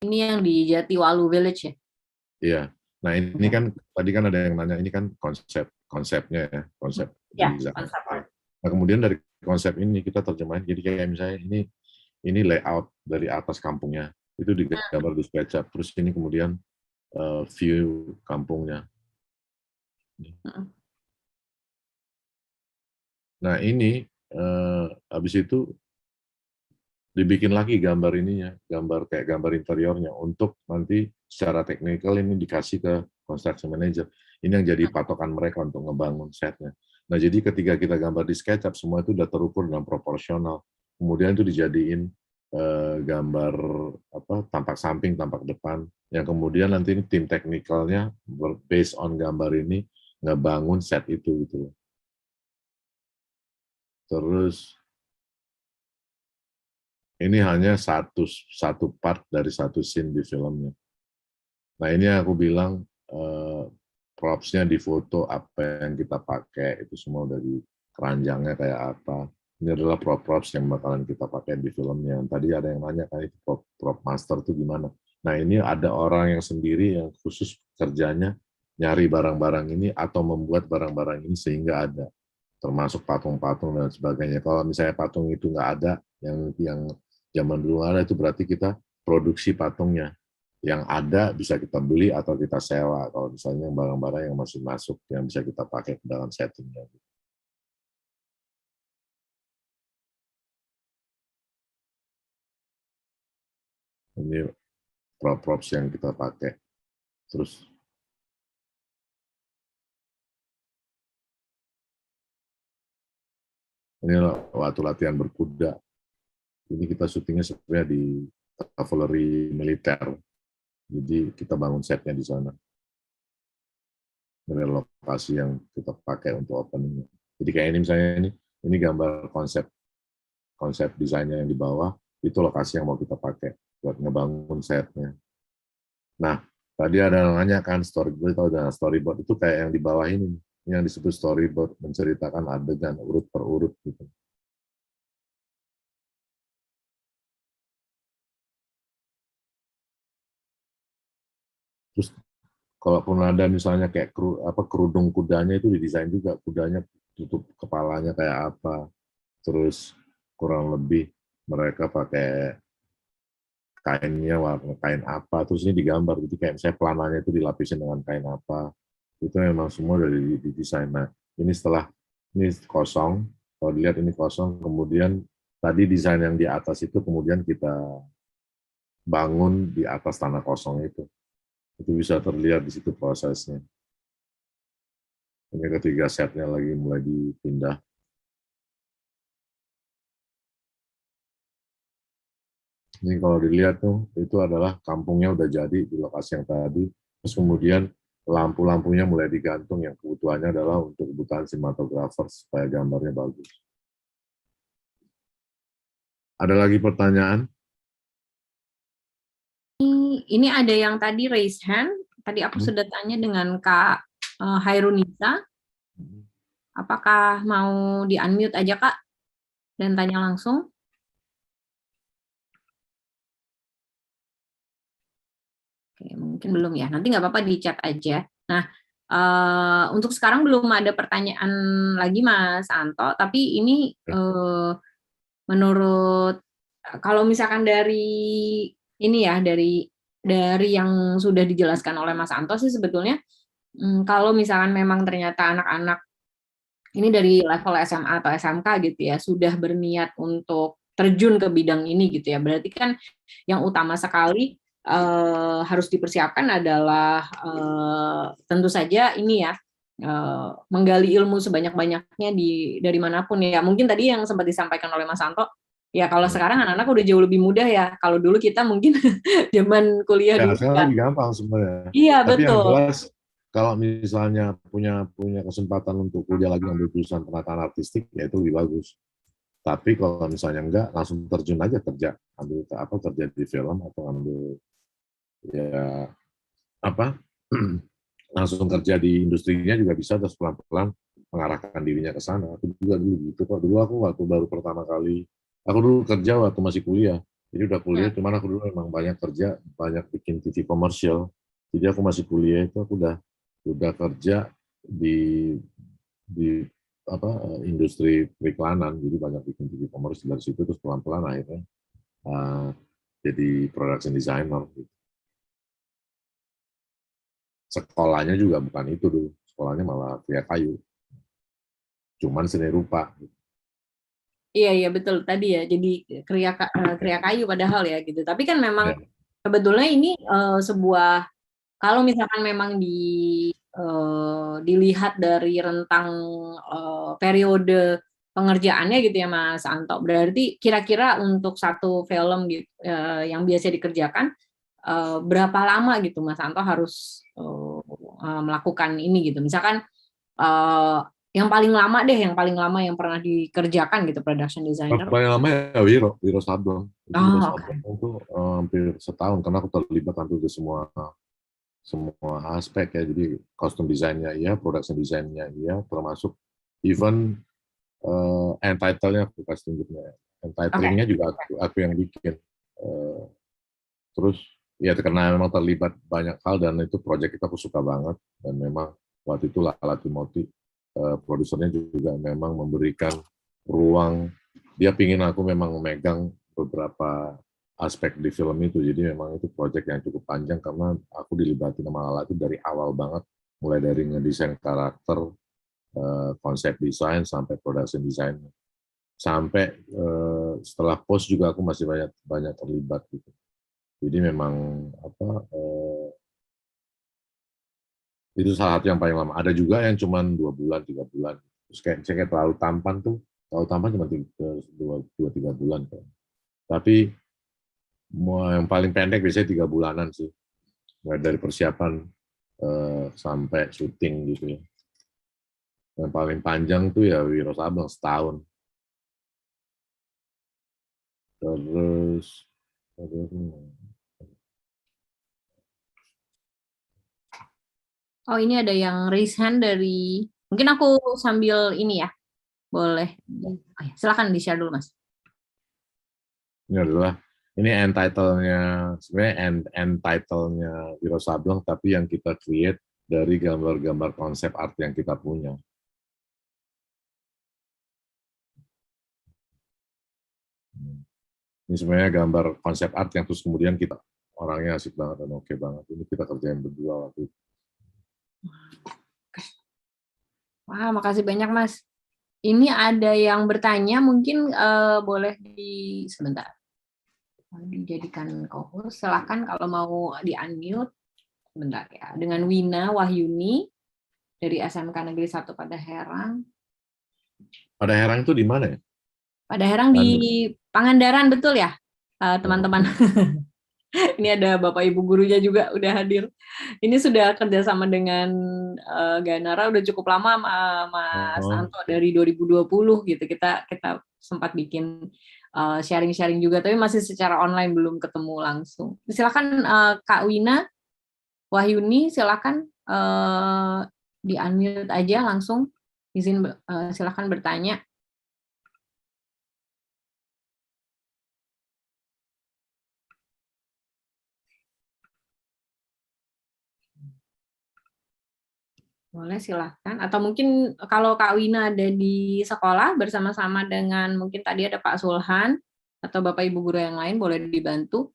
Ini yang di Jatiwalu Village ya? Iya. Nah ini kan tadi kan ada yang nanya, ini kan konsepnya ya, konsep. Nah kemudian dari konsep ini kita terjemahin jadi kayak misalnya ini layout dari atas kampungnya itu digambar di SketchUp, terus ini kemudian view kampungnya. Nah ini habis itu dibikin lagi gambar ininya, kayak gambar interiornya, untuk nanti secara teknikal ini dikasih ke construction manager. Ini yang jadi patokan mereka untuk ngebangun setnya. Nah jadi ketika kita gambar di SketchUp semua itu udah terukur dengan proporsional. Kemudian itu dijadiin gambar tampak samping, tampak depan. Yang kemudian nanti ini tim teknikalnya based on gambar ini ngebangun set itu gitu. Terus ini hanya satu part dari satu scene di filmnya. Nah ini aku bilang props-nya di foto apa yang kita pakai, itu semua dari keranjangnya kayak apa. Ini adalah props yang bakalan kita pakai di filmnya. Tadi ada yang nanya kan itu prop master itu gimana. Nah ini ada orang yang sendiri yang khusus kerjanya nyari barang-barang ini atau membuat barang-barang ini sehingga ada. Termasuk patung-patung dan sebagainya. Kalau misalnya patung itu nggak ada, yang zaman dulu ada, itu berarti kita produksi patungnya. Yang ada bisa kita beli atau kita sewa, kalau misalnya barang-barang yang masih masuk, yang bisa kita pakai ke dalam settingnya. Ini props yang kita pakai. Terus ini waktu latihan berkuda. Ini kita syutingnya sebenarnya di cavalry militer. Jadi kita bangun setnya di sana. Dari lokasi yang kita pakai untuk opening. Jadi kayak ini misalnya ini gambar konsep konsep desainnya yang di bawah, itu lokasi yang mau kita pakai buat ngebangun setnya. Nah, tadi ada yang nanya kan storyboard atau storyboard itu kayak yang di bawah ini yang disebut storyboard, menceritakan adegan urut per urut gitu. Terus kalaupun ada misalnya kayak kerudung kudanya itu didesain juga, kudanya tutup kepalanya kayak apa, terus kurang lebih mereka pakai kainnya warna kain apa, terus ini digambar gitu kayak misalnya pelananya itu dilapisin dengan kain apa, itu memang semua dari didesain. Nah ini setelah ini kosong, kalau dilihat ini kosong, kemudian tadi desain yang di atas itu kemudian kita bangun di atas tanah kosong itu bisa terlihat di situ prosesnya. Ini ketiga setnya lagi mulai dipindah. Ini kalau dilihat tuh, itu adalah kampungnya udah jadi di lokasi yang tadi. Terus kemudian lampu-lampunya mulai digantung yang kebutuhannya adalah untuk kebutuhan sinematografer supaya gambarnya bagus. Ada lagi pertanyaan? Ini ada yang tadi raise hand. Tadi aku sudah tanya dengan Kak Hairunisa. Apakah mau di-unmute aja, Kak? Dan tanya langsung? Oke, mungkin belum ya. Nanti nggak apa-apa di chat aja. Nah, untuk sekarang belum ada pertanyaan lagi, Mas Anto. Tapi ini menurut, kalau misalkan dari ini ya, dari yang sudah dijelaskan oleh Mas Anto sih sebetulnya, kalau misalkan memang ternyata anak-anak ini dari level SMA atau SMK gitu ya, sudah berniat untuk terjun ke bidang ini gitu ya, berarti kan yang utama sekali harus dipersiapkan adalah tentu saja ini ya, menggali ilmu sebanyak-banyaknya dari manapun ya. Mungkin tadi yang sempat disampaikan oleh Mas Anto, ya kalau sekarang anak-anak udah jauh lebih mudah ya. Kalau dulu kita mungkin zaman kuliah Ya, dulu. sekarang lebih gampang sebenarnya. Iya, Tapi betul. yang jelas, kalau misalnya punya kesempatan untuk kuliah lagi ambil jurusan penataan artistik, ya itu lebih bagus. Tapi kalau misalnya enggak, langsung terjun aja kerja, kerja di film atau ambil ya apa langsung kerja di industrinya juga bisa, terus pelan-pelan mengarahkan dirinya ke sana. Aku juga dulu gitu kok. Dulu aku waktu baru pertama kali, aku dulu kerja waktu masih kuliah. Jadi udah kuliah, cuman aku dulu memang banyak kerja, banyak bikin TV komersial. Jadi aku masih kuliah itu aku udah kerja di industri periklanan, jadi banyak bikin TV komersial dari situ, terus pelan-pelan akhirnya jadi production designer. Gitu. Sekolahnya juga bukan itu dulu, sekolahnya malah Kriya Kayu, cuman seni rupa. Iya betul tadi ya. Jadi kriya kayu padahal ya gitu. Tapi kan memang sebetulnya ini sebuah, kalau misalkan memang dilihat dari rentang periode pengerjaannya gitu ya Mas Anto, berarti kira-kira untuk satu film gitu, yang biasa dikerjakan berapa lama gitu Mas Anto harus melakukan ini gitu. Misalkan yang paling lama yang pernah dikerjakan gitu production designer. Paling lama ya Wiro Sableng. Wiro Sableng itu hampir setahun karena aku terlibat hampir di semua aspek ya. Jadi kostum desainnya iya, production desainnya iya, termasuk even end title-nya aku kasih tunjuknya. End title-nya juga aku yang bikin. Terus ya karena memang terlibat banyak hal dan itu proyek kita aku suka banget, dan memang waktu itu Lala Timothy produsernya juga memang memberikan ruang, dia pingin aku memang memegang beberapa aspek di film itu, jadi memang itu proyek yang cukup panjang karena aku dilibatin sama Lala itu dari awal banget, mulai dari ngedesain karakter, konsep desain sampai production design, sampai setelah post juga aku masih banyak terlibat gitu. Jadi memang itu salah satu yang paling lama. Ada juga yang cuma 2 bulan, 3 bulan. Terus kayak terlalu tampan cuma 2-3 bulan. Tapi yang paling pendek biasanya 3 bulanan sih. Mulai dari persiapan sampai syuting gitu ya. Yang paling panjang tuh ya Wiro Sableng setahun. Terus Oh, ini ada yang raise hand dari, mungkin aku sambil ini ya, boleh. Oh, ya, silakan di-share dulu, Mas. ini adalah ini end title-nya, sebenarnya end title-nya Wiro Sableng, tapi yang kita create dari gambar-gambar konsep art yang kita punya. Ini sebenarnya gambar konsep art yang terus kemudian kita, orangnya asik banget dan oke banget. Ini kita kerjain berdua waktu itu. Wah, makasih banyak, Mas. Ini ada yang bertanya, mungkin boleh sebentar. Dijadikan co-host. Silakan kalau mau di-unmute. Sebentar ya. Dengan Wina Wahyuni dari SMK Negeri 1 Padaherang. Padaherang itu di mana ya? Padaherang di Pangandaran, betul ya, teman-teman? Ini ada Bapak Ibu gurunya juga udah hadir. Ini sudah kerjasama dengan Ganara udah cukup lama, Mas Anto, dari 2020 gitu. Kita sempat bikin sharing-sharing juga, tapi masih secara online, belum ketemu langsung. Silakan Kak Wina Wahyuni, silakan di-unmute aja langsung. Izin silakan bertanya. Boleh, silahkan. Atau mungkin kalau Kak Wina ada di sekolah bersama-sama dengan mungkin tadi ada Pak Sulhan atau Bapak Ibu guru yang lain, boleh dibantu.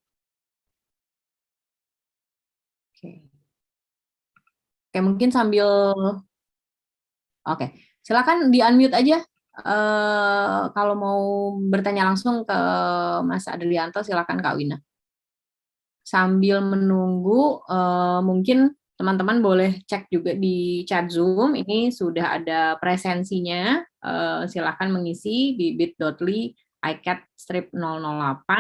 Oke, mungkin sambil silakan di-unmute aja. Kalau mau bertanya langsung ke Mas Adrianto, silakan Kak Wina. Sambil menunggu, mungkin teman-teman boleh cek juga di chat Zoom, ini sudah ada presensinya, silakan mengisi di bit.ly iCat-008,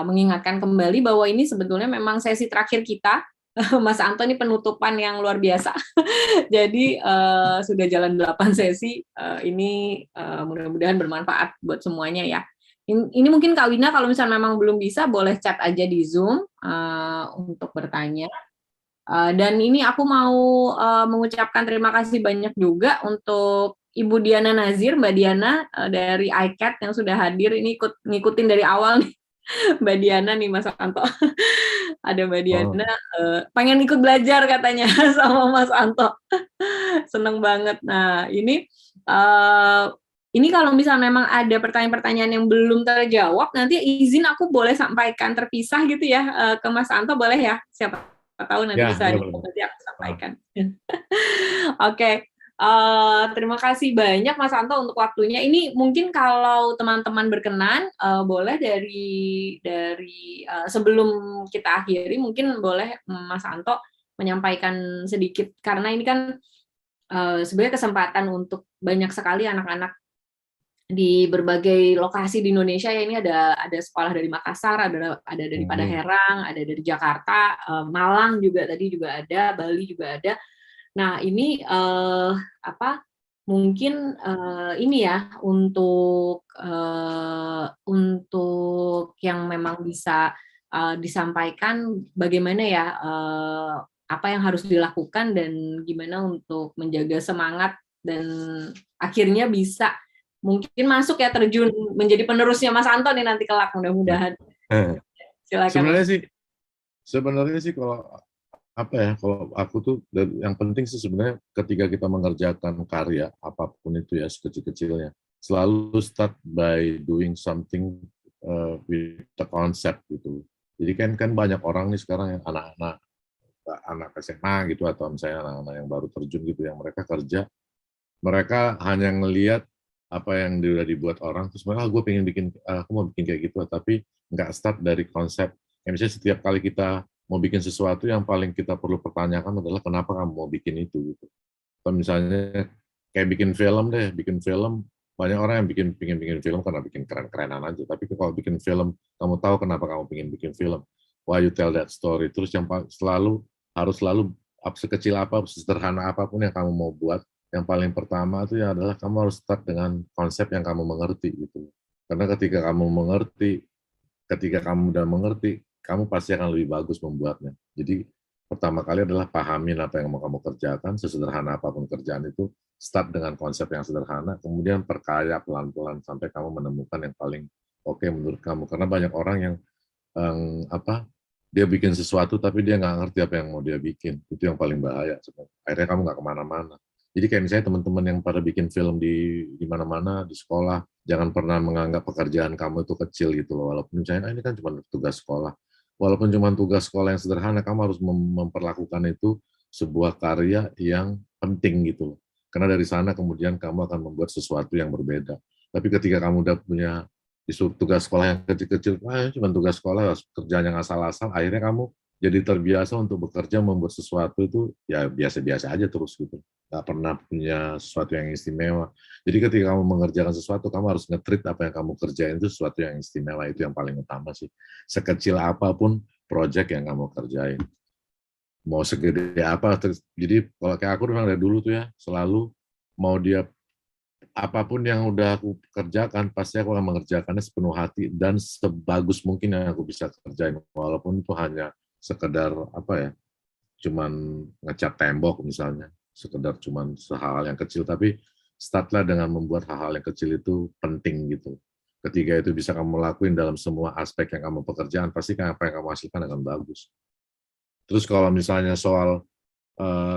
mengingatkan kembali bahwa ini sebetulnya memang sesi terakhir kita, Mas Anto ini penutupan yang luar biasa, jadi sudah jalan 8 sesi, ini mudah-mudahan bermanfaat buat semuanya ya. Ini mungkin Kak Wina kalau misalnya memang belum bisa, boleh chat aja di Zoom untuk bertanya. Dan ini aku mau mengucapkan terima kasih banyak juga untuk Ibu Diana Nazir, Mbak Diana dari iCat yang sudah hadir, ini ngikutin dari awal nih, Mbak Diana nih Mas Anto. Ada Mbak Diana, pengen ikut belajar katanya sama Mas Anto. Seneng banget. Nah, ini kalau misalnya memang ada pertanyaan-pertanyaan yang belum terjawab, nanti izin aku boleh sampaikan terpisah gitu ya ke Mas Anto, boleh ya? Siapa tahu nanti bisa nanti aku sampaikan. Oke. Terima kasih banyak Mas Anto untuk waktunya. Ini mungkin kalau teman-teman berkenan, boleh dari sebelum kita akhiri, mungkin boleh Mas Anto menyampaikan sedikit, karena ini kan sebenarnya kesempatan untuk banyak sekali anak-anak di berbagai lokasi di Indonesia ya. Ini ada sekolah dari Makassar, ada dari Padaherang, ada dari Jakarta, Malang juga tadi juga ada, Bali juga ada. Nah, ini mungkin ini ya untuk yang memang bisa disampaikan bagaimana ya apa yang harus dilakukan dan gimana untuk menjaga semangat dan akhirnya bisa mungkin masuk ya, terjun menjadi penerusnya Mas Anto nih nanti kelak, mudah-mudahan. Silakan. Sebenarnya sih kalau kalau aku tuh yang penting sih sebenarnya ketika kita mengerjakan karya apapun itu ya, sekecil-kecilnya, selalu start by doing something with the concept gitu. Jadi kan banyak orang nih sekarang yang anak SMA gitu, atau misalnya anak-anak yang baru terjun gitu, yang mereka kerja, mereka hanya ngelihat apa yang sudah dibuat orang, terus mereka aku mau bikin kayak gitu, tapi nggak start dari konsep. Misalnya setiap kali kita mau bikin sesuatu, yang paling kita perlu pertanyakan adalah kenapa kamu mau bikin itu gitu. Atau misalnya kayak bikin film, banyak orang yang bikin film karena bikin keren-kerenan aja, tapi kalau bikin film, kamu tahu kenapa kamu pengen bikin film, why you tell that story. Terus yang harus selalu sekecil apa, sederhana apapun yang kamu mau buat, yang paling pertama itu adalah kamu harus start dengan konsep yang kamu mengerti gitu. Karena ketika kamu mengerti ketika kamu udah mengerti, kamu pasti akan lebih bagus membuatnya. Jadi pertama kali adalah pahamin apa yang mau kamu kerjakan, sesederhana apapun kerjaan itu, start dengan konsep yang sederhana, kemudian perkaya pelan-pelan sampai kamu menemukan yang paling oke menurut kamu. Karena banyak orang yang dia bikin sesuatu tapi dia nggak ngerti apa yang mau dia bikin. Itu yang paling bahaya sebenarnya. Akhirnya kamu nggak kemana-mana. Jadi kayak misalnya teman-teman yang pada bikin film di mana-mana, di sekolah, jangan pernah menganggap pekerjaan kamu itu kecil gitu loh. Walaupun misalnya ini kan cuma tugas sekolah. Walaupun cuma tugas sekolah yang sederhana, kamu harus memperlakukan itu sebuah karya yang penting gitu loh. Karena dari sana kemudian kamu akan membuat sesuatu yang berbeda. Tapi ketika kamu udah punya tugas sekolah yang kecil-kecil, cuma tugas sekolah, kerjaan yang asal-asal, akhirnya kamu jadi terbiasa untuk bekerja membuat sesuatu itu ya biasa-biasa aja terus gitu. Nggak pernah punya sesuatu yang istimewa. Jadi ketika kamu mengerjakan sesuatu, kamu harus nge-treat apa yang kamu kerjain itu sesuatu yang istimewa. Itu yang paling utama sih. Sekecil apapun project yang kamu kerjain. Mau segede apa, jadi kalau kayak aku memang dari dulu tuh ya, selalu mau dia apapun yang udah aku kerjakan, pasti aku akan mengerjakannya sepenuh hati dan sebagus mungkin yang aku bisa kerjain. Walaupun itu hanya sekedar cuman ngecat tembok misalnya, sekedar cuman hal-hal yang kecil, tapi startlah dengan membuat hal-hal yang kecil itu penting gitu. Ketika itu bisa kamu lakuin dalam semua aspek yang kamu pekerjaan, pasti apa yang kamu hasilkan akan bagus. Terus kalau misalnya soal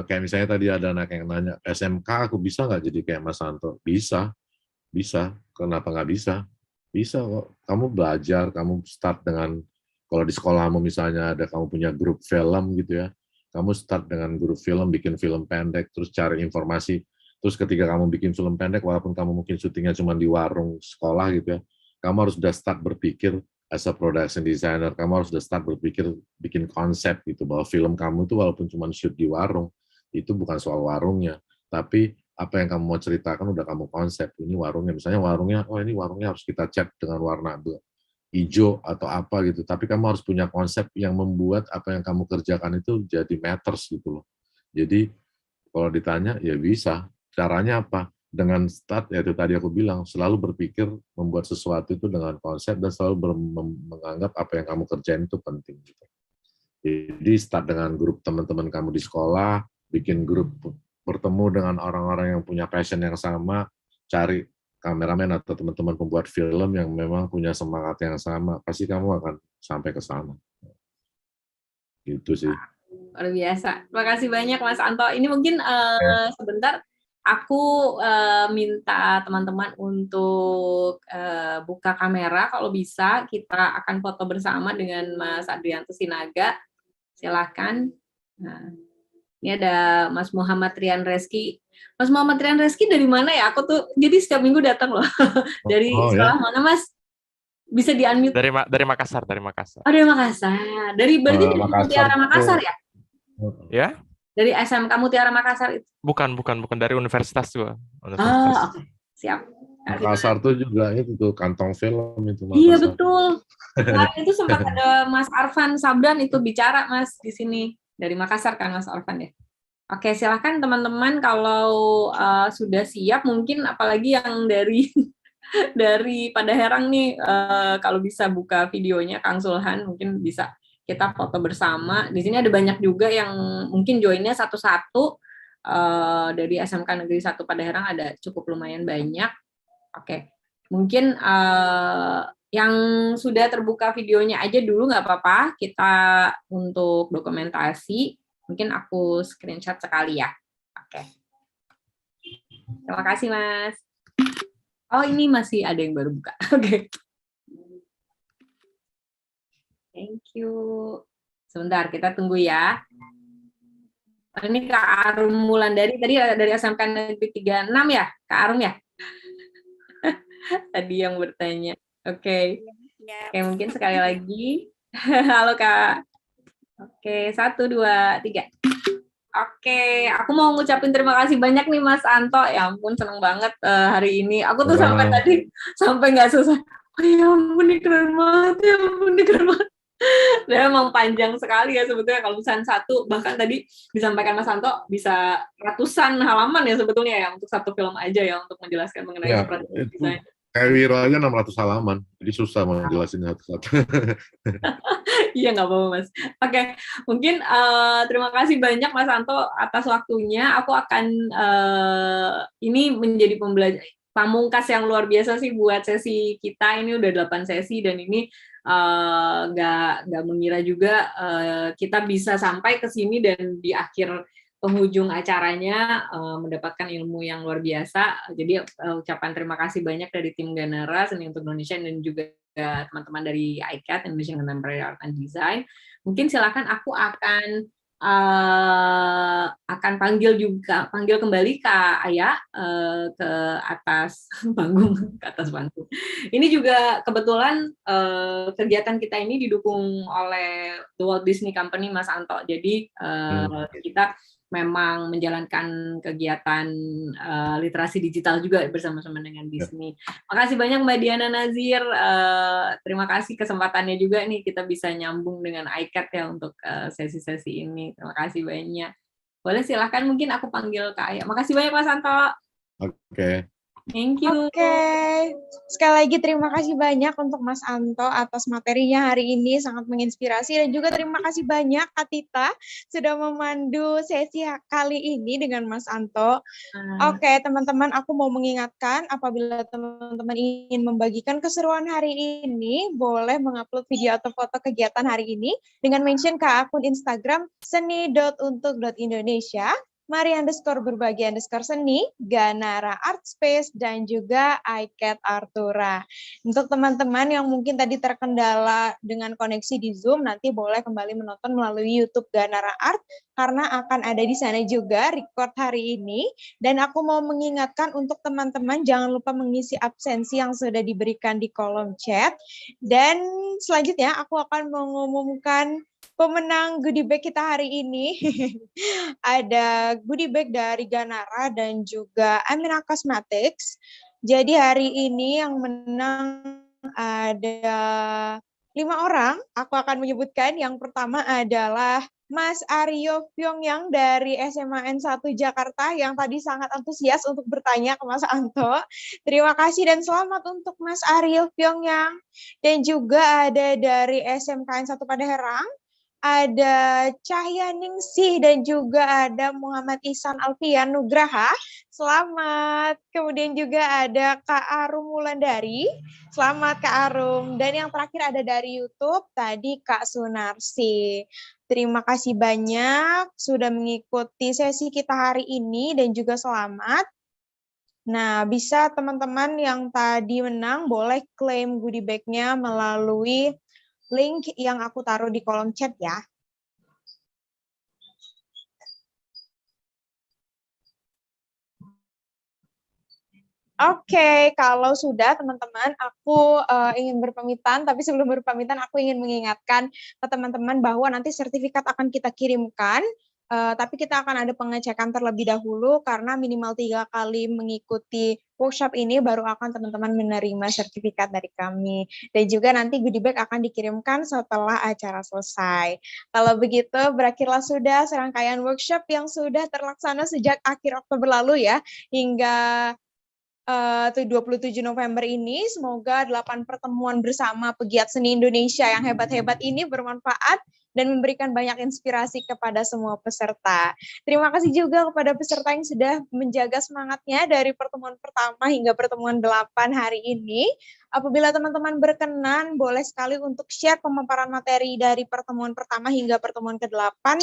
kayak misalnya tadi ada anak yang nanya, SMK aku bisa nggak jadi kayak Mas Santo? Bisa. Kenapa nggak bisa? Bisa kok. Kamu belajar, kamu start dengan, kalau di sekolahmu misalnya ada kamu punya grup film gitu ya, kamu start dengan grup film, bikin film pendek, terus cari informasi. Terus ketika kamu bikin film pendek, walaupun kamu mungkin syutingnya cuma di warung sekolah gitu ya, kamu harus udah start berpikir as a production designer, kamu harus udah start berpikir bikin konsep gitu, bahwa film kamu itu walaupun cuma shoot di warung, itu bukan soal warungnya, tapi apa yang kamu mau ceritakan udah kamu konsep. Ini warungnya, misalnya warungnya, ini warungnya harus kita cat dengan warna hijau atau apa gitu, tapi kamu harus punya konsep yang membuat apa yang kamu kerjakan itu jadi matters gitu loh. Jadi kalau ditanya, ya bisa. Caranya apa? Dengan start, yaitu tadi aku bilang, selalu berpikir membuat sesuatu itu dengan konsep dan selalu menganggap apa yang kamu kerjain itu penting. Gitu. Jadi start dengan grup teman-teman kamu di sekolah, bikin grup, bertemu dengan orang-orang yang punya passion yang sama, cari kameramen atau teman-teman pembuat film yang memang punya semangat yang sama, pasti kamu akan sampai ke sana. Gitu sih. Luar biasa. Terima kasih banyak Mas Anto. Ini mungkin sebentar aku minta teman-teman untuk buka kamera. Kalau bisa, kita akan foto bersama dengan Mas Adrianto Sinaga. Silahkan. Nah, ini ada Mas Muhammad Rian Reski. Mas Muhammad Rian Reski dari mana ya? Aku tuh jadi setiap minggu datang loh. Dari sekolah mana, Mas? Bisa di-unmute? Dari Makassar, dari Makassar. Oh, dari Makassar. Berarti dari Mutiara Makassar ya? Ya? Dari SMK Mutiara Makassar itu? Bukan dari universitas juga. Oke. Siap. Makassar tuh juga itu tuh kantong film itu. Makassar. Iya betul. Kemarin itu sempat ada Mas Arfan Sabdan itu bicara Mas di sini dari Makassar kan Mas Arfan ya. Oke, silahkan teman-teman kalau sudah siap, mungkin apalagi yang dari Pada Herang nih, kalau bisa buka videonya Kang Sulhan, mungkin bisa kita foto bersama. Di sini ada banyak juga yang mungkin joinnya satu-satu, dari SMK Negeri 1 Pada Herang ada cukup lumayan banyak. Oke, mungkin yang sudah terbuka videonya aja dulu nggak apa-apa, kita untuk dokumentasi. Mungkin aku screenshot sekali ya. Oke. Terima kasih, Mas. Oh, ini masih ada yang baru buka. Oke. Thank you. Sebentar, kita tunggu ya. Ini Kak Arum Mulandari, tadi dari SMK Negeri 36 ya? Kak Arum ya? Tadi yang bertanya. Oke. Oke, mungkin sekali lagi. Halo, Kak. Oke, 1, 2, 3. Oke, aku mau ngucapin terima kasih banyak nih Mas Anto. Ya ampun, seneng banget hari ini. Aku tuh sampai tadi nggak susah. Oh ya ampun, ini keren banget. Ya ampun, ini keren banget. Dan emang panjang sekali ya sebetulnya kalau misalnya satu, bahkan tadi disampaikan Mas Anto bisa ratusan halaman ya sebetulnya ya untuk satu film aja ya untuk menjelaskan mengenai strategi desain. Kayak Wiro aja 600 halaman, jadi susah mau jelasin satu-satu. Iya, nggak apa-apa, Mas. Oke, mungkin terima kasih banyak Mas Anto atas waktunya. Aku akan ini menjadi pembelajar pamungkas yang luar biasa sih buat sesi kita. Ini udah 8 sesi dan ini nggak mengira juga kita bisa sampai ke sini dan di akhir penghujung acaranya mendapatkan ilmu yang luar biasa. Jadi ucapan terima kasih banyak dari tim Ganara Seni untuk Indonesia dan juga teman-teman dari ICAT Indonesian Contemporary Art and Design. Mungkin silakan aku akan panggil kembali Kak Aya ke atas panggung, ke atas panggung. Ini juga kebetulan kegiatan kita ini didukung oleh The Walt Disney Company, Mas Anto. Jadi kita memang menjalankan kegiatan literasi digital juga bersama-sama dengan Disney. Makasih banyak Mbak Diana Nazir. Terima kasih kesempatannya juga nih kita bisa nyambung dengan ICAT ya untuk sesi-sesi ini. Terima kasih banyak. Boleh silakan mungkin aku panggil Kak Aya. Makasih banyak Mas Anto. Oke. Thank you. Oke, sekali lagi terima kasih banyak untuk Mas Anto atas materinya hari ini, sangat menginspirasi, dan juga terima kasih banyak Kak Tita sudah memandu sesi kali ini dengan Mas Anto. Oke, teman-teman, aku mau mengingatkan apabila teman-teman ingin membagikan keseruan hari ini, boleh mengupload video atau foto kegiatan hari ini dengan mention ke akun Instagram seni.untuk.indonesia, Mari_berbagi_seni, Ganara Art Space, dan juga iCat Artura. Untuk teman-teman yang mungkin tadi terkendala dengan koneksi di Zoom, nanti boleh kembali menonton melalui YouTube Ganara Art, karena akan ada di sana juga record hari ini. Dan aku mau mengingatkan untuk teman-teman, jangan lupa mengisi absensi yang sudah diberikan di kolom chat. Dan selanjutnya aku akan mengumumkan pemenang goodie bag kita hari ini. Ada goodie bag dari Ganara dan juga Amina Cosmetics. Jadi hari ini yang menang ada 5 orang. Aku akan menyebutkan. Yang pertama adalah Mas Aryo Pyongyang dari SMA N1 Jakarta yang tadi sangat antusias untuk bertanya ke Mas Anto. Terima kasih dan selamat untuk Mas Aryo Pyongyang. Dan juga ada dari SMK N1 Padaherang, ada Cahya Ningsih, dan juga ada Muhammad Ihsan Alfian Nugraha. Selamat. Kemudian juga ada Kak Arum Wulandari. Selamat Kak Arum. Dan yang terakhir ada dari YouTube, tadi Kak Sunarsi. Terima kasih banyak sudah mengikuti sesi kita hari ini dan juga selamat. Nah, bisa teman-teman yang tadi menang boleh klaim goodie bag-nya melalui link yang aku taruh di kolom chat ya. Oke, kalau sudah teman-teman, aku ingin berpamitan, tapi sebelum berpamitan aku ingin mengingatkan ke teman-teman bahwa nanti sertifikat akan kita kirimkan, tapi kita akan ada pengecekan terlebih dahulu karena minimal 3 kali mengikuti workshop ini baru akan teman-teman menerima sertifikat dari kami. Dan juga nanti goodie bag akan dikirimkan setelah acara selesai. Kalau begitu, berakhirlah sudah serangkaian workshop yang sudah terlaksana sejak akhir Oktober lalu ya, hingga 27 November ini. Semoga 8 pertemuan bersama pegiat seni Indonesia yang hebat-hebat ini bermanfaat dan memberikan banyak inspirasi kepada semua peserta. Terima kasih juga kepada peserta yang sudah menjaga semangatnya dari pertemuan pertama hingga pertemuan 8 hari ini. Apabila teman-teman berkenan, boleh sekali untuk share pemaparan materi dari pertemuan pertama hingga pertemuan ke-8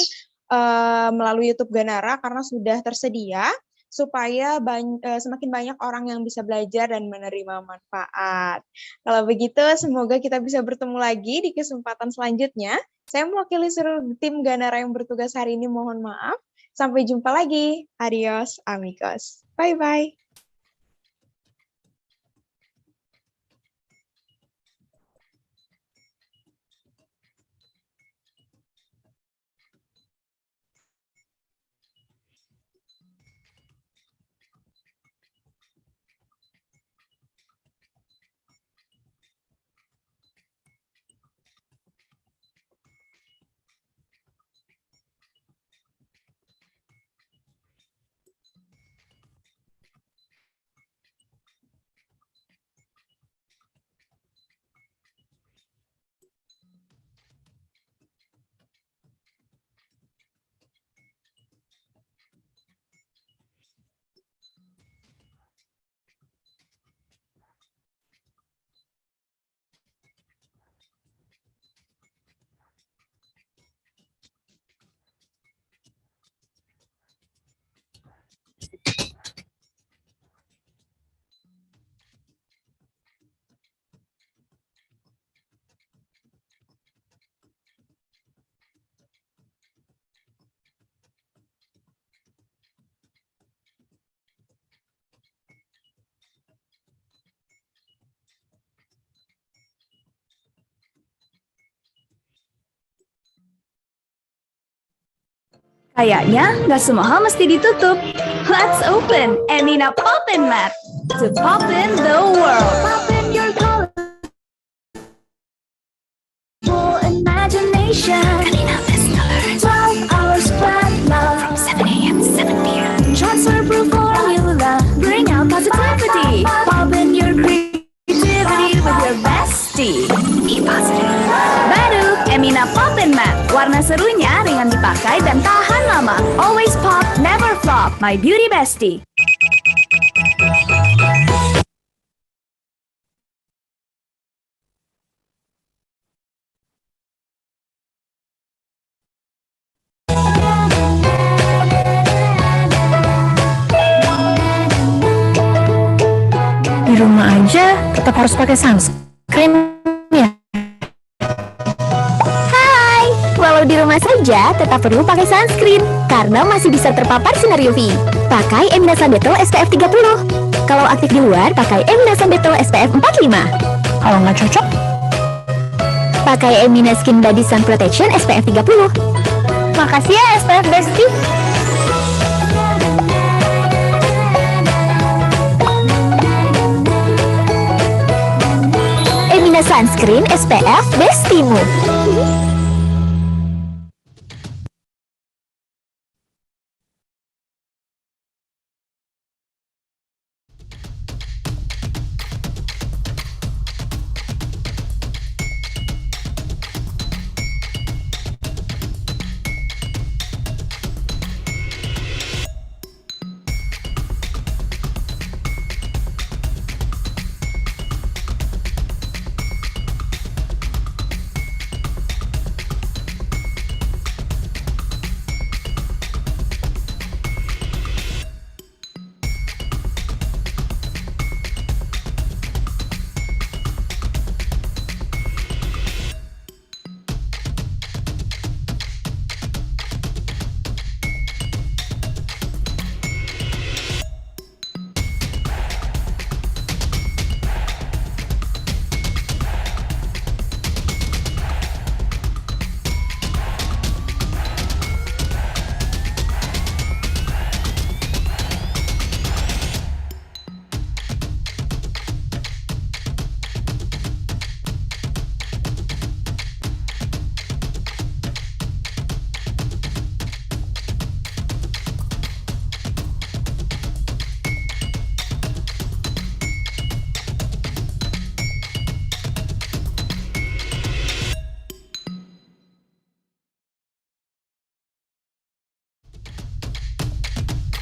melalui YouTube Ganara karena sudah tersedia, supaya semakin banyak orang yang bisa belajar dan menerima manfaat. Kalau begitu, semoga kita bisa bertemu lagi di kesempatan selanjutnya. Saya mewakili seluruh tim Ganara yang bertugas hari ini, mohon maaf. Sampai jumpa lagi. Adios, amigos. Bye-bye. Kayaknya nggak semua hal mesti ditutup. Let's open Emina Poppin Mat to poppin the world. Poppin your colorful imagination. Emina Bestseller. 12 hours spread love from 7 a.m. to 7 p.m. Transfer proof formula. Bring out positivity. Poppin your creativity with your bestie. Be positive. Baru Emina Poppin Mat. Warna serunya ringan dipakai dan tahan lama. Always pop, never flop. My beauty bestie. Di rumah aja tetap harus pakai sunscreen ya. Hai, walau di rumah saja tetap perlu pakai sunscreen karena masih bisa terpapar sinar UV. Pakai Emina Sunbetel SPF 30. Kalau aktif di luar, pakai Emina Sunbetel SPF 45. Kalau nggak cocok, Pakai Emina Skin Body Sun Protection SPF 30. Makasih ya SPF Bestie. Emina Sunscreen SPF Bestimu.